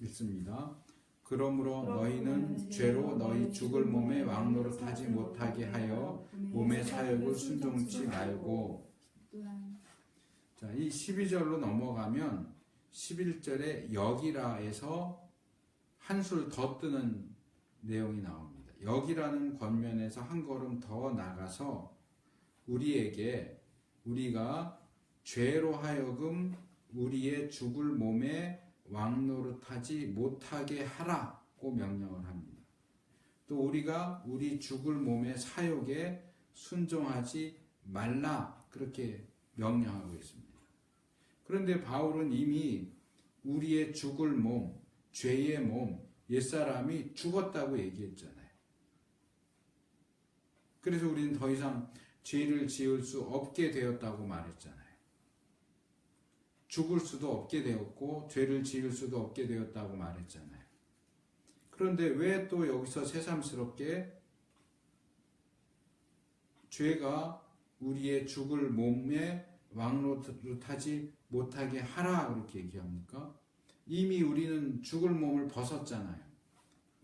읽습니다. 그러므로 너희는 죄로 너희 죽을 몸에 왕노릇하지 못하게 하여 몸의 사욕을 순종치 말고. 자, 이 12절로 넘어가면 11절에 여기라에서 한술 더 뜨는 내용이 나옵니다. 여기라는 권면에서 한 걸음 더 나가서 우리가 죄로 하여금 우리의 죽을 몸에 왕노릇하지 못하게 하라고 명령을 합니다. 또 우리가 우리 죽을 몸의 사욕에 순종하지 말라 그렇게 명령하고 있습니다. 그런데 바울은 이미 우리의 죽을 몸, 죄의 몸, 옛사람이 죽었다고 얘기했잖아요. 그래서 우리는 더 이상 죄를 지을 수 없게 되었다고 말했잖아요. 죽을 수도 없게 되었고 죄를 지을 수도 없게 되었다고 말했잖아요. 그런데 왜 또 여기서 새삼스럽게 죄가 우리의 죽을 몸에 왕노릇하지 못하게 하라 그렇게 얘기합니까? 이미 우리는 죽을 몸을 벗었잖아요.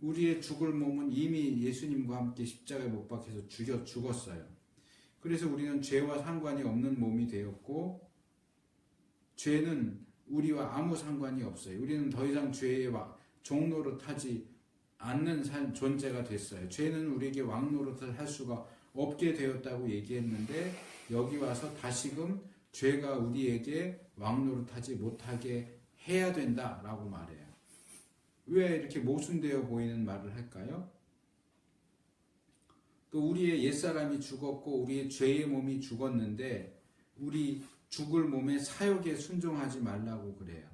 우리의 죽을 몸은 이미 예수님과 함께 십자가에 못 박혀서 죽었어요. 그래서 우리는 죄와 상관이 없는 몸이 되었고 죄는 우리와 아무 상관이 없어요. 우리는 더 이상 죄의 종노릇하지 않는 존재가 됐어요. 죄는 우리에게 왕노릇을 할 수가 없게 되었다고 얘기했는데 여기 와서 다시금 죄가 우리에게 왕노릇하지 못하게 해야 된다라고 말해요. 왜 이렇게 모순되어 보이는 말을 할까요? 또 우리의 옛사람이 죽었고 우리의 죄의 몸이 죽었는데 우리 죽을 몸의 사욕에 순종하지 말라고 그래요.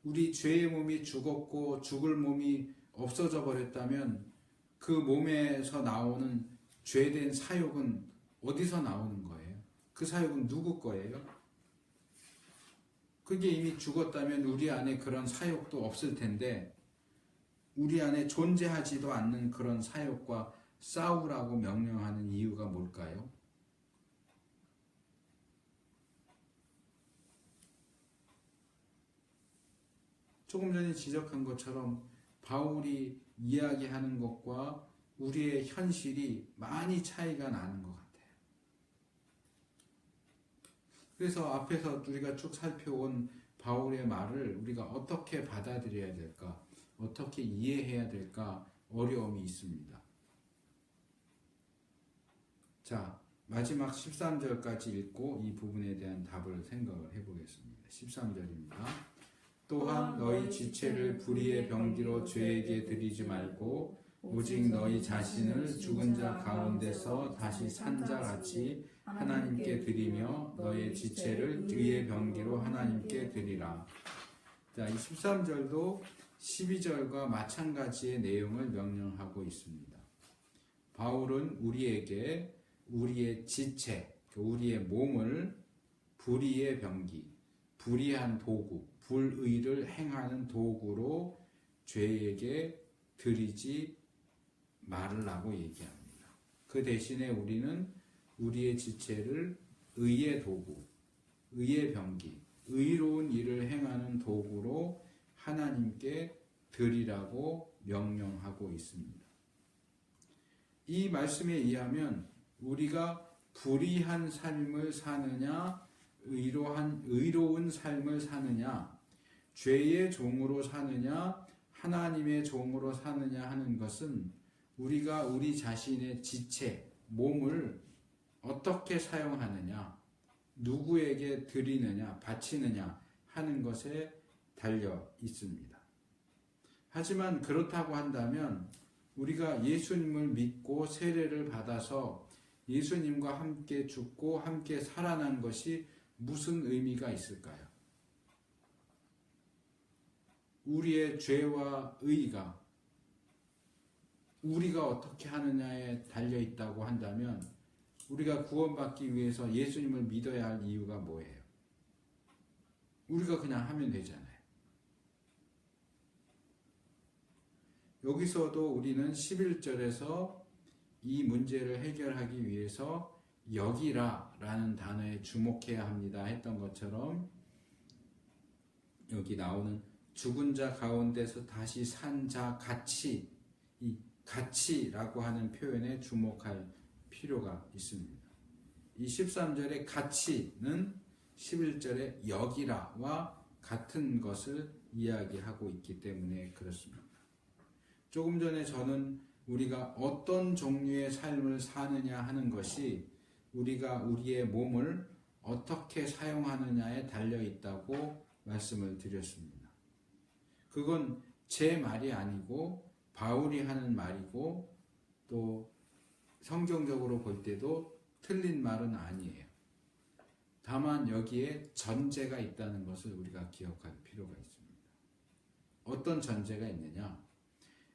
우리 죄의 몸이 죽었고 죽을 몸이 없어져 버렸다면 그 몸에서 나오는 죄된 사욕은 어디서 나오는 거예요? 그 사욕은 누구 거예요? 그게 이미 죽었다면 우리 안에 그런 사욕도 없을 텐데 우리 안에 존재하지도 않는 그런 사욕과 싸우라고 명령하는 이유가 뭘까요? 조금 전에 지적한 것처럼 바울이 이야기하는 것과 우리의 현실이 많이 차이가 나는 것 같아요. 그래서 앞에서 우리가 쭉 살펴온 바울의 말을 우리가 어떻게 받아들여야 될까, 어떻게 이해해야 될까 어려움이 있습니다. 자, 마지막 13절까지 읽고 이 부분에 대한 답을 생각을 해보겠습니다. 13절입니다. 또한 너희 지체를 불의의 병기로 죄에게 드리지 말고 오직 너희 자신을 죽은 자 가운데서 다시 산 자 같이 하나님께 드리며 너의 지체를 의의 병기로 하나님께 드리라. 자, 이 13절도 12절과 마찬가지의 내용을 명령하고 있습니다. 바울은 우리에게 우리의 지체, 우리의 몸을 불의의 병기, 불의한 도구, 불의를 행하는 도구로 죄에게 드리지 말으라고 얘기합니다. 그 대신에 우리는 우리의 지체를 의의 도구, 의의 병기, 의로운 일을 행하는 도구로 하나님께 드리라고 명령하고 있습니다. 이 말씀에 의하면 우리가 불의한 삶을 사느냐, 의로운 삶을 사느냐, 죄의 종으로 사느냐, 하나님의 종으로 사느냐 하는 것은 우리가 우리 자신의 지체, 몸을 어떻게 사용하느냐, 누구에게 드리느냐, 바치느냐 하는 것에 달려 있습니다. 하지만 그렇다고 한다면 우리가 예수님을 믿고 세례를 받아서 예수님과 함께 죽고 함께 살아난 것이 무슨 의미가 있을까요? 우리의 죄와 의가 우리가 어떻게 하느냐에 달려 있다고 한다면 우리가 구원받기 위해서 예수님을 믿어야 할 이유가 뭐예요? 우리가 그냥 하면 되잖아요. 여기서도 우리는 11절에서 이 문제를 해결하기 위해서 여기라 라는 단어에 주목해야 합니다 했던 것처럼 여기 나오는 죽은 자 가운데서 다시 산 자 같이, 이 같이라고 하는 표현에 주목할 필요가 있습니다. 이 13절의 같이는 11절의 여기라와 같은 것을 이야기하고 있기 때문에 그렇습니다. 조금 전에 저는 우리가 어떤 종류의 삶을 사느냐 하는 것이 우리가 우리의 몸을 어떻게 사용하느냐에 달려 있다고 말씀을 드렸습니다. 그건 제 말이 아니고 바울이 하는 말이고 또 성경적으로 볼 때도 틀린 말은 아니에요. 다만 여기에 전제가 있다는 것을 우리가 기억할 필요가 있습니다. 어떤 전제가 있느냐?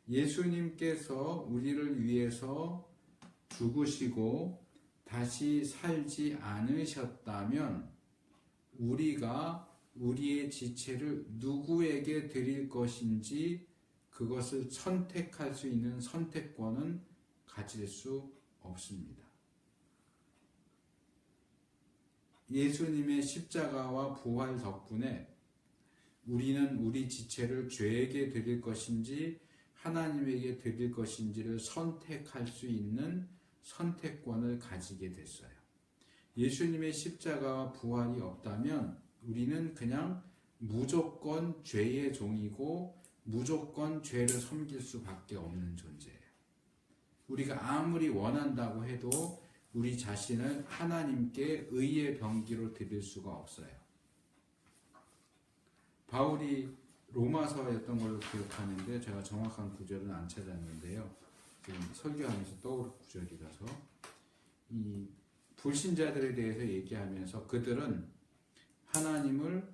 예수님께서 우리를 위해서 죽으시고 다시 살지 않으셨다면 우리가 우리의 지체를 누구에게 드릴 것인지 그것을 선택할 수 있는 선택권은 가질 수 없습니다. 예수님의 십자가와 부활 덕분에 우리는 우리 지체를 죄에게 드릴 것인지 하나님에게 드릴 것인지를 선택할 수 있는 선택권을 가지게 됐어요. 예수님의 십자가와 부활이 없다면 우리는 그냥 무조건 죄의 종이고 무조건 죄를 섬길 수밖에 없는 존재예요. 우리가 아무리 원한다고 해도 우리 자신을 하나님께 의의 병기로 드릴 수가 없어요. 바울이 로마서였던 걸로 기억하는데 제가 정확한 구절은 안 찾았는데요. 지금 설교하면서 떠오른 구절이라서 이 불신자들에 대해서 얘기하면서 그들은 하나님을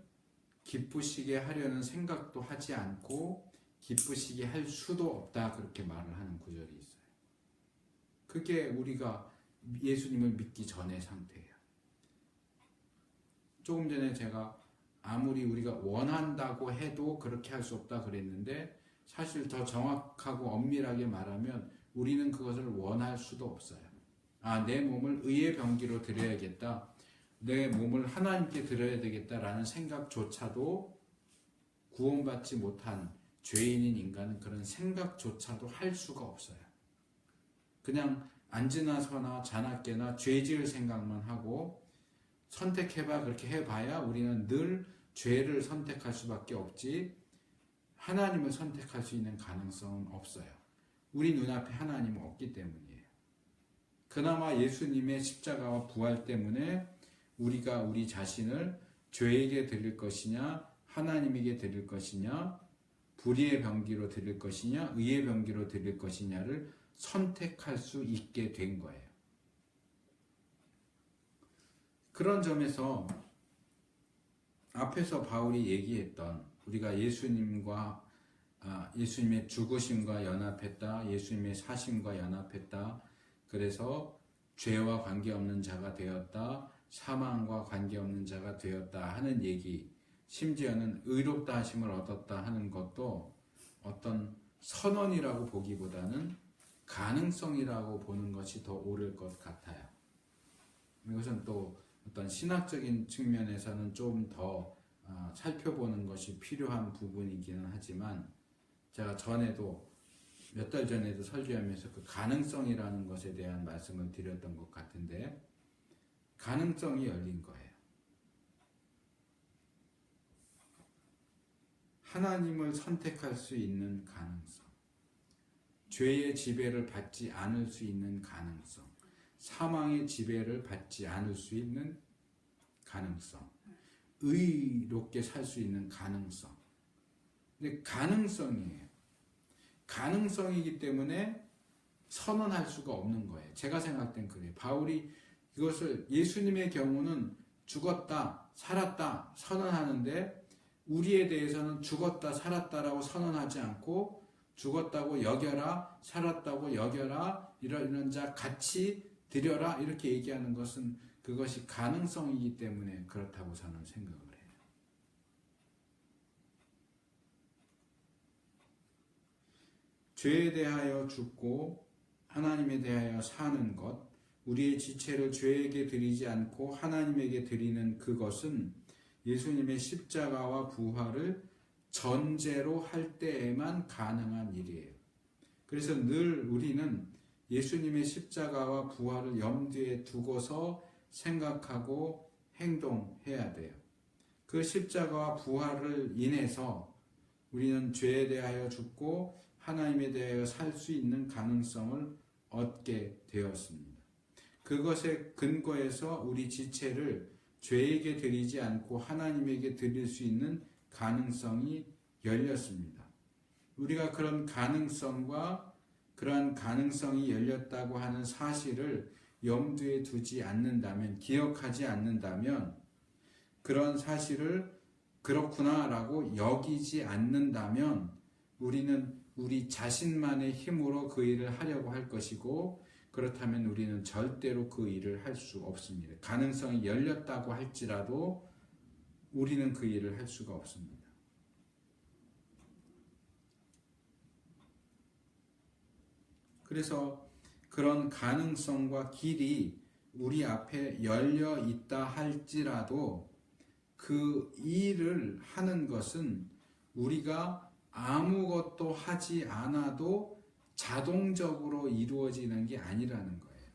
기쁘시게 하려는 생각도 하지 않고 기쁘시게 할 수도 없다 그렇게 말을 하는 구절이 있어요. 그게 우리가 예수님을 믿기 전의 상태예요. 조금 전에 제가 아무리 우리가 원한다고 해도 그렇게 할 수 없다 그랬는데 사실 더 정확하고 엄밀하게 말하면 우리는 그것을 원할 수도 없어요. 내 몸을 의의 병기로 드려야겠다. 내 몸을 하나님께 드려야 되겠다라는 생각조차도 구원받지 못한 죄인인 인간은 그런 생각조차도 할 수가 없어요. 그냥 앉으나 서나 자나깨나 죄 지을 생각만 하고 선택해봐 그렇게 해봐야 우리는 늘 죄를 선택할 수밖에 없지 하나님을 선택할 수 있는 가능성은 없어요. 우리 눈앞에 하나님은 없기 때문이에요. 그나마 예수님의 십자가와 부활 때문에 우리가 우리 자신을 죄에게 드릴 것이냐 하나님에게 드릴 것이냐 불의의 병기로 드릴 것이냐 의의 병기로 드릴 것이냐를 선택할 수 있게 된 거예요. 그런 점에서 앞에서 바울이 얘기했던 우리가 예수님의 죽으심과 연합했다. 예수님의 사심과 연합했다. 그래서 죄와 관계없는 자가 되었다. 사망과 관계없는 자가 되었다 하는 얘기, 심지어는 의롭다 하심을 얻었다 하는 것도 어떤 선언이라고 보기보다는 가능성이라고 보는 것이 더 옳을 것 같아요. 이것은 또 어떤 신학적인 측면에서는 좀 더 살펴보는 것이 필요한 부분이기는 하지만 제가 전에도 몇 달 전에도 설교하면서 그 가능성이라는 것에 대한 말씀을 드렸던 것 같은데, 가능성이 열린 거예요. 하나님을 선택할 수 있는 가능성, 죄의 지배를 받지 않을 수 있는 가능성, 사망의 지배를 받지 않을 수 있는 가능성, 의롭게 살 수 있는 가능성. 근데 가능성이에요. 가능성이기 때문에 선언할 수가 없는 거예요. 제가 생각할 땐 그래요. 바울이 이것을 예수님의 경우는 죽었다, 살았다 선언하는데, 우리에 대해서는 죽었다, 살았다라고 선언하지 않고 죽었다고 여겨라, 살았다고 여겨라, 이런 자 같이 드려라 이렇게 얘기하는 것은 그것이 가능성이기 때문에 그렇다고 저는 생각을 해요. 죄에 대하여 죽고 하나님에 대하여 사는 것, 우리의 지체를 죄에게 드리지 않고 하나님에게 드리는 그것은 예수님의 십자가와 부활을 전제로 할 때에만 가능한 일이에요. 그래서 늘 우리는 예수님의 십자가와 부활을 염두에 두고서 생각하고 행동해야 돼요. 그 십자가와 부활을 인해서 우리는 죄에 대하여 죽고 하나님에 대하여 살 수 있는 가능성을 얻게 되었습니다. 그것의 근거에서 우리 지체를 죄에게 드리지 않고 하나님에게 드릴 수 있는 가능성이 열렸습니다. 우리가 그런 가능성과 그러한 가능성이 열렸다고 하는 사실을 염두에 두지 않는다면, 기억하지 않는다면, 그런 사실을 그렇구나라고 여기지 않는다면 우리는 우리 자신만의 힘으로 그 일을 하려고 할 것이고, 그렇다면 우리는 절대로 그 일을 할 수 없습니다. 가능성이 열렸다고 할지라도 우리는 그 일을 할 수가 없습니다. 그래서 그런 가능성과 길이 우리 앞에 열려 있다 할지라도 그 일을 하는 것은 우리가 아무것도 하지 않아도 자동적으로 이루어지는 게 아니라는 거예요.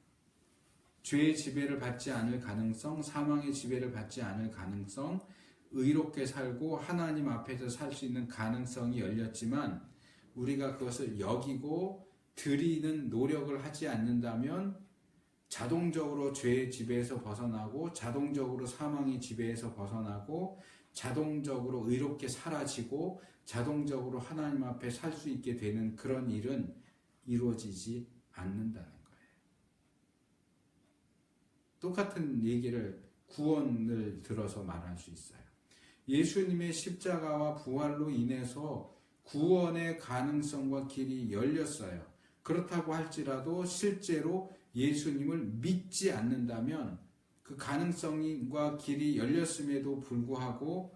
죄의 지배를 받지 않을 가능성, 사망의 지배를 받지 않을 가능성, 의롭게 살고 하나님 앞에서 살 수 있는 가능성이 열렸지만 우리가 그것을 여기고 드리는 노력을 하지 않는다면 자동적으로 죄의 지배에서 벗어나고 자동적으로 사망의 지배에서 벗어나고 자동적으로 의롭게 사라지고 자동적으로 하나님 앞에 살 수 있게 되는 그런 일은 이루어지지 않는다는 거예요. 똑같은 얘기를 구원을 들어서 말할 수 있어요. 예수님의 십자가와 부활로 인해서 구원의 가능성과 길이 열렸어요. 그렇다고 할지라도 실제로 예수님을 믿지 않는다면 그 가능성과 길이 열렸음에도 불구하고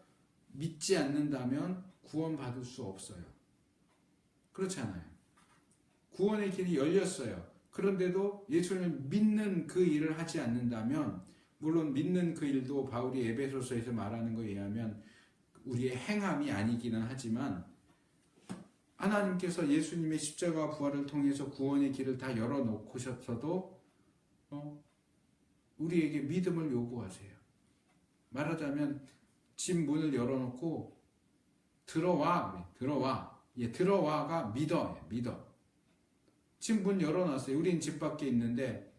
믿지 않는다면 구원받을 수 없어요. 그렇잖아요. 구원의 길이 열렸어요. 그런데도 예수님을 믿는 그 일을 하지 않는다면, 물론 믿는 그 일도 바울이 에베소서에서 말하는 것에 의하면 우리의 행함이 아니기는 하지만 하나님께서 예수님의 십자가와 부활을 통해서 구원의 길을 다 열어놓으셨어도 우리에게 믿음을 요구하세요. 말하자면 집 문을 열어놓고 들어와가 믿어. 집 문 열어놨어요. 우린 집 밖에 있는데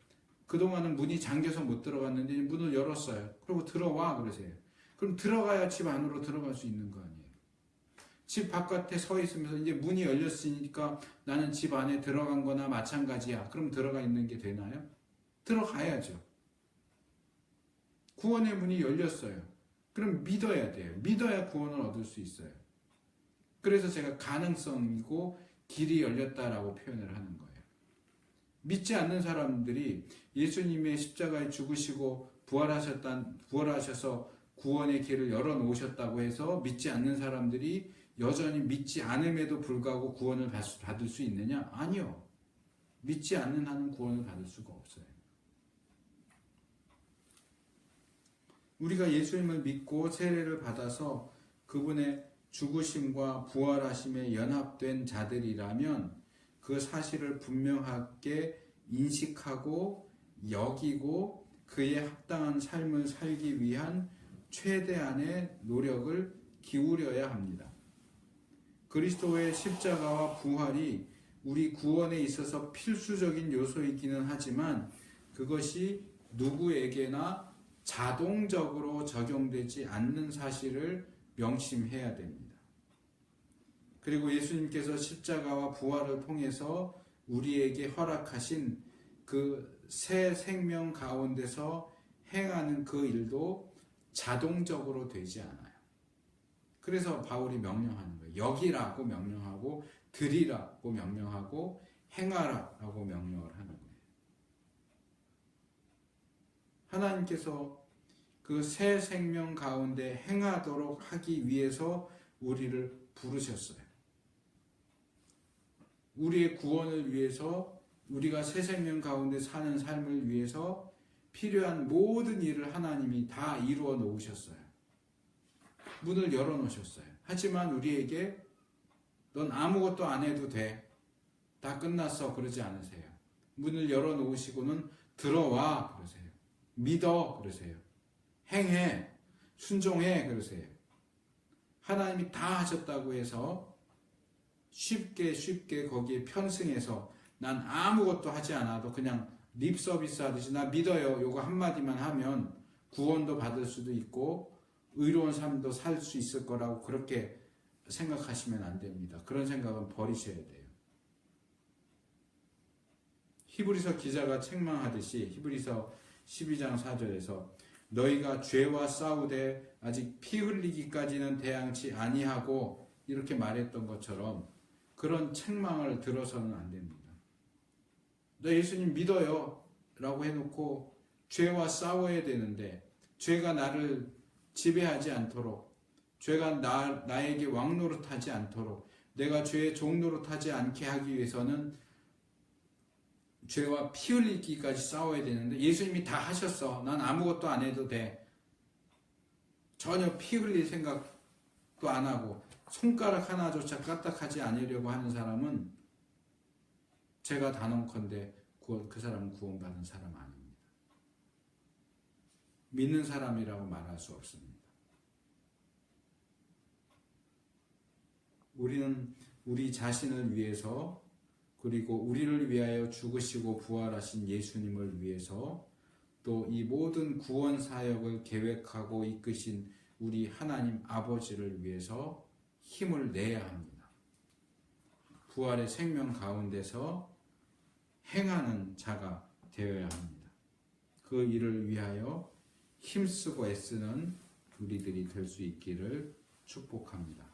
그동안은 문이 잠겨서 못 들어갔는데 문을 열었어요. 그리고 들어와 그러세요. 그럼 들어가야 집 안으로 들어갈 수 있는 거 아니에요. 집 바깥에 서 있으면서 이제 문이 열렸으니까 나는 집 안에 들어간 거나 마찬가지야. 그럼 들어가 있는 게 되나요? 들어가야죠. 구원의 문이 열렸어요. 그럼 믿어야 돼요. 믿어야 구원을 얻을 수 있어요. 그래서 제가 가능성이고 길이 열렸다라고 표현을 하는 거예요. 믿지 않는 사람들이 예수님의 십자가에 죽으시고 부활하셔서 구원의 길을 열어놓으셨다고 해서 믿지 않는 사람들이 여전히 믿지 않음에도 불구하고 구원을 받을 수 있느냐? 아니요. 믿지 않는 한은 구원을 받을 수가 없어요. 우리가 예수님을 믿고 세례를 받아서 그분의 죽으심과 부활하심에 연합된 자들이라면 그 사실을 분명하게 인식하고 여기고 그에 합당한 삶을 살기 위한 최대한의 노력을 기울여야 합니다. 그리스도의 십자가와 부활이 우리 구원에 있어서 필수적인 요소이기는 하지만 그것이 누구에게나 자동적으로 적용되지 않는 사실을 명심해야 됩니다. 그리고 예수님께서 십자가와 부활을 통해서 우리에게 허락하신 그 새 생명 가운데서 행하는 그 일도 자동적으로 되지 않아요. 그래서 바울이 명령하는 거예요. 여기라고 명령하고 드리라고 명령하고 행하라고 명령을 하는 거예요. 하나님께서 그 새 생명 가운데 행하도록 하기 위해서 우리를 부르셨어요. 우리의 구원을 위해서 우리가 새 생명 가운데 사는 삶을 위해서 필요한 모든 일을 하나님이 다 이루어 놓으셨어요. 문을 열어 놓으셨어요. 하지만 우리에게 넌 아무것도 안 해도 돼. 다 끝났어. 그러지 않으세요. 문을 열어 놓으시고는 들어와 그러세요. 믿어 그러세요. 행해. 순종해 그러세요. 하나님이 다 하셨다고 해서 쉽게 거기에 편승해서 난 아무것도 하지 않아도 그냥 립 서비스 하듯이 나 믿어요. 요거 한마디만 하면 구원도 받을 수도 있고 의로운 삶도 살 수 있을 거라고 그렇게 생각하시면 안 됩니다. 그런 생각은 버리셔야 돼요. 히브리서 기자가 책망하듯이 히브리서 12장 4절에서 너희가 죄와 싸우되 아직 피 흘리기까지는 대항치 아니하고 이렇게 말했던 것처럼 그런 책망을 들어서는 안 됩니다. 너 예수님 믿어요 라고 해놓고 죄와 싸워야 되는데 죄가 나를 지배하지 않도록 죄가 나에게 왕노릇하지 않도록 내가 죄의 종노릇하지 않게 하기 위해서는 죄와 피 흘리기까지 싸워야 되는데 예수님이 다 하셨어. 난 아무것도 안 해도 돼. 전혀 피 흘릴 생각도 안 하고 손가락 하나조차 까딱하지 않으려고 하는 사람은 제가 단언컨대 그 사람은 구원받은 사람 아닙니다. 믿는 사람이라고 말할 수 없습니다. 우리는 우리 자신을 위해서 그리고 우리를 위하여 죽으시고 부활하신 예수님을 위해서 또 이 모든 구원 사역을 계획하고 이끄신 우리 하나님 아버지를 위해서 힘을 내야 합니다. 부활의 생명 가운데서 행하는 자가 되어야 합니다. 그 일을 위하여 힘쓰고 애쓰는 우리들이 될 수 있기를 축복합니다.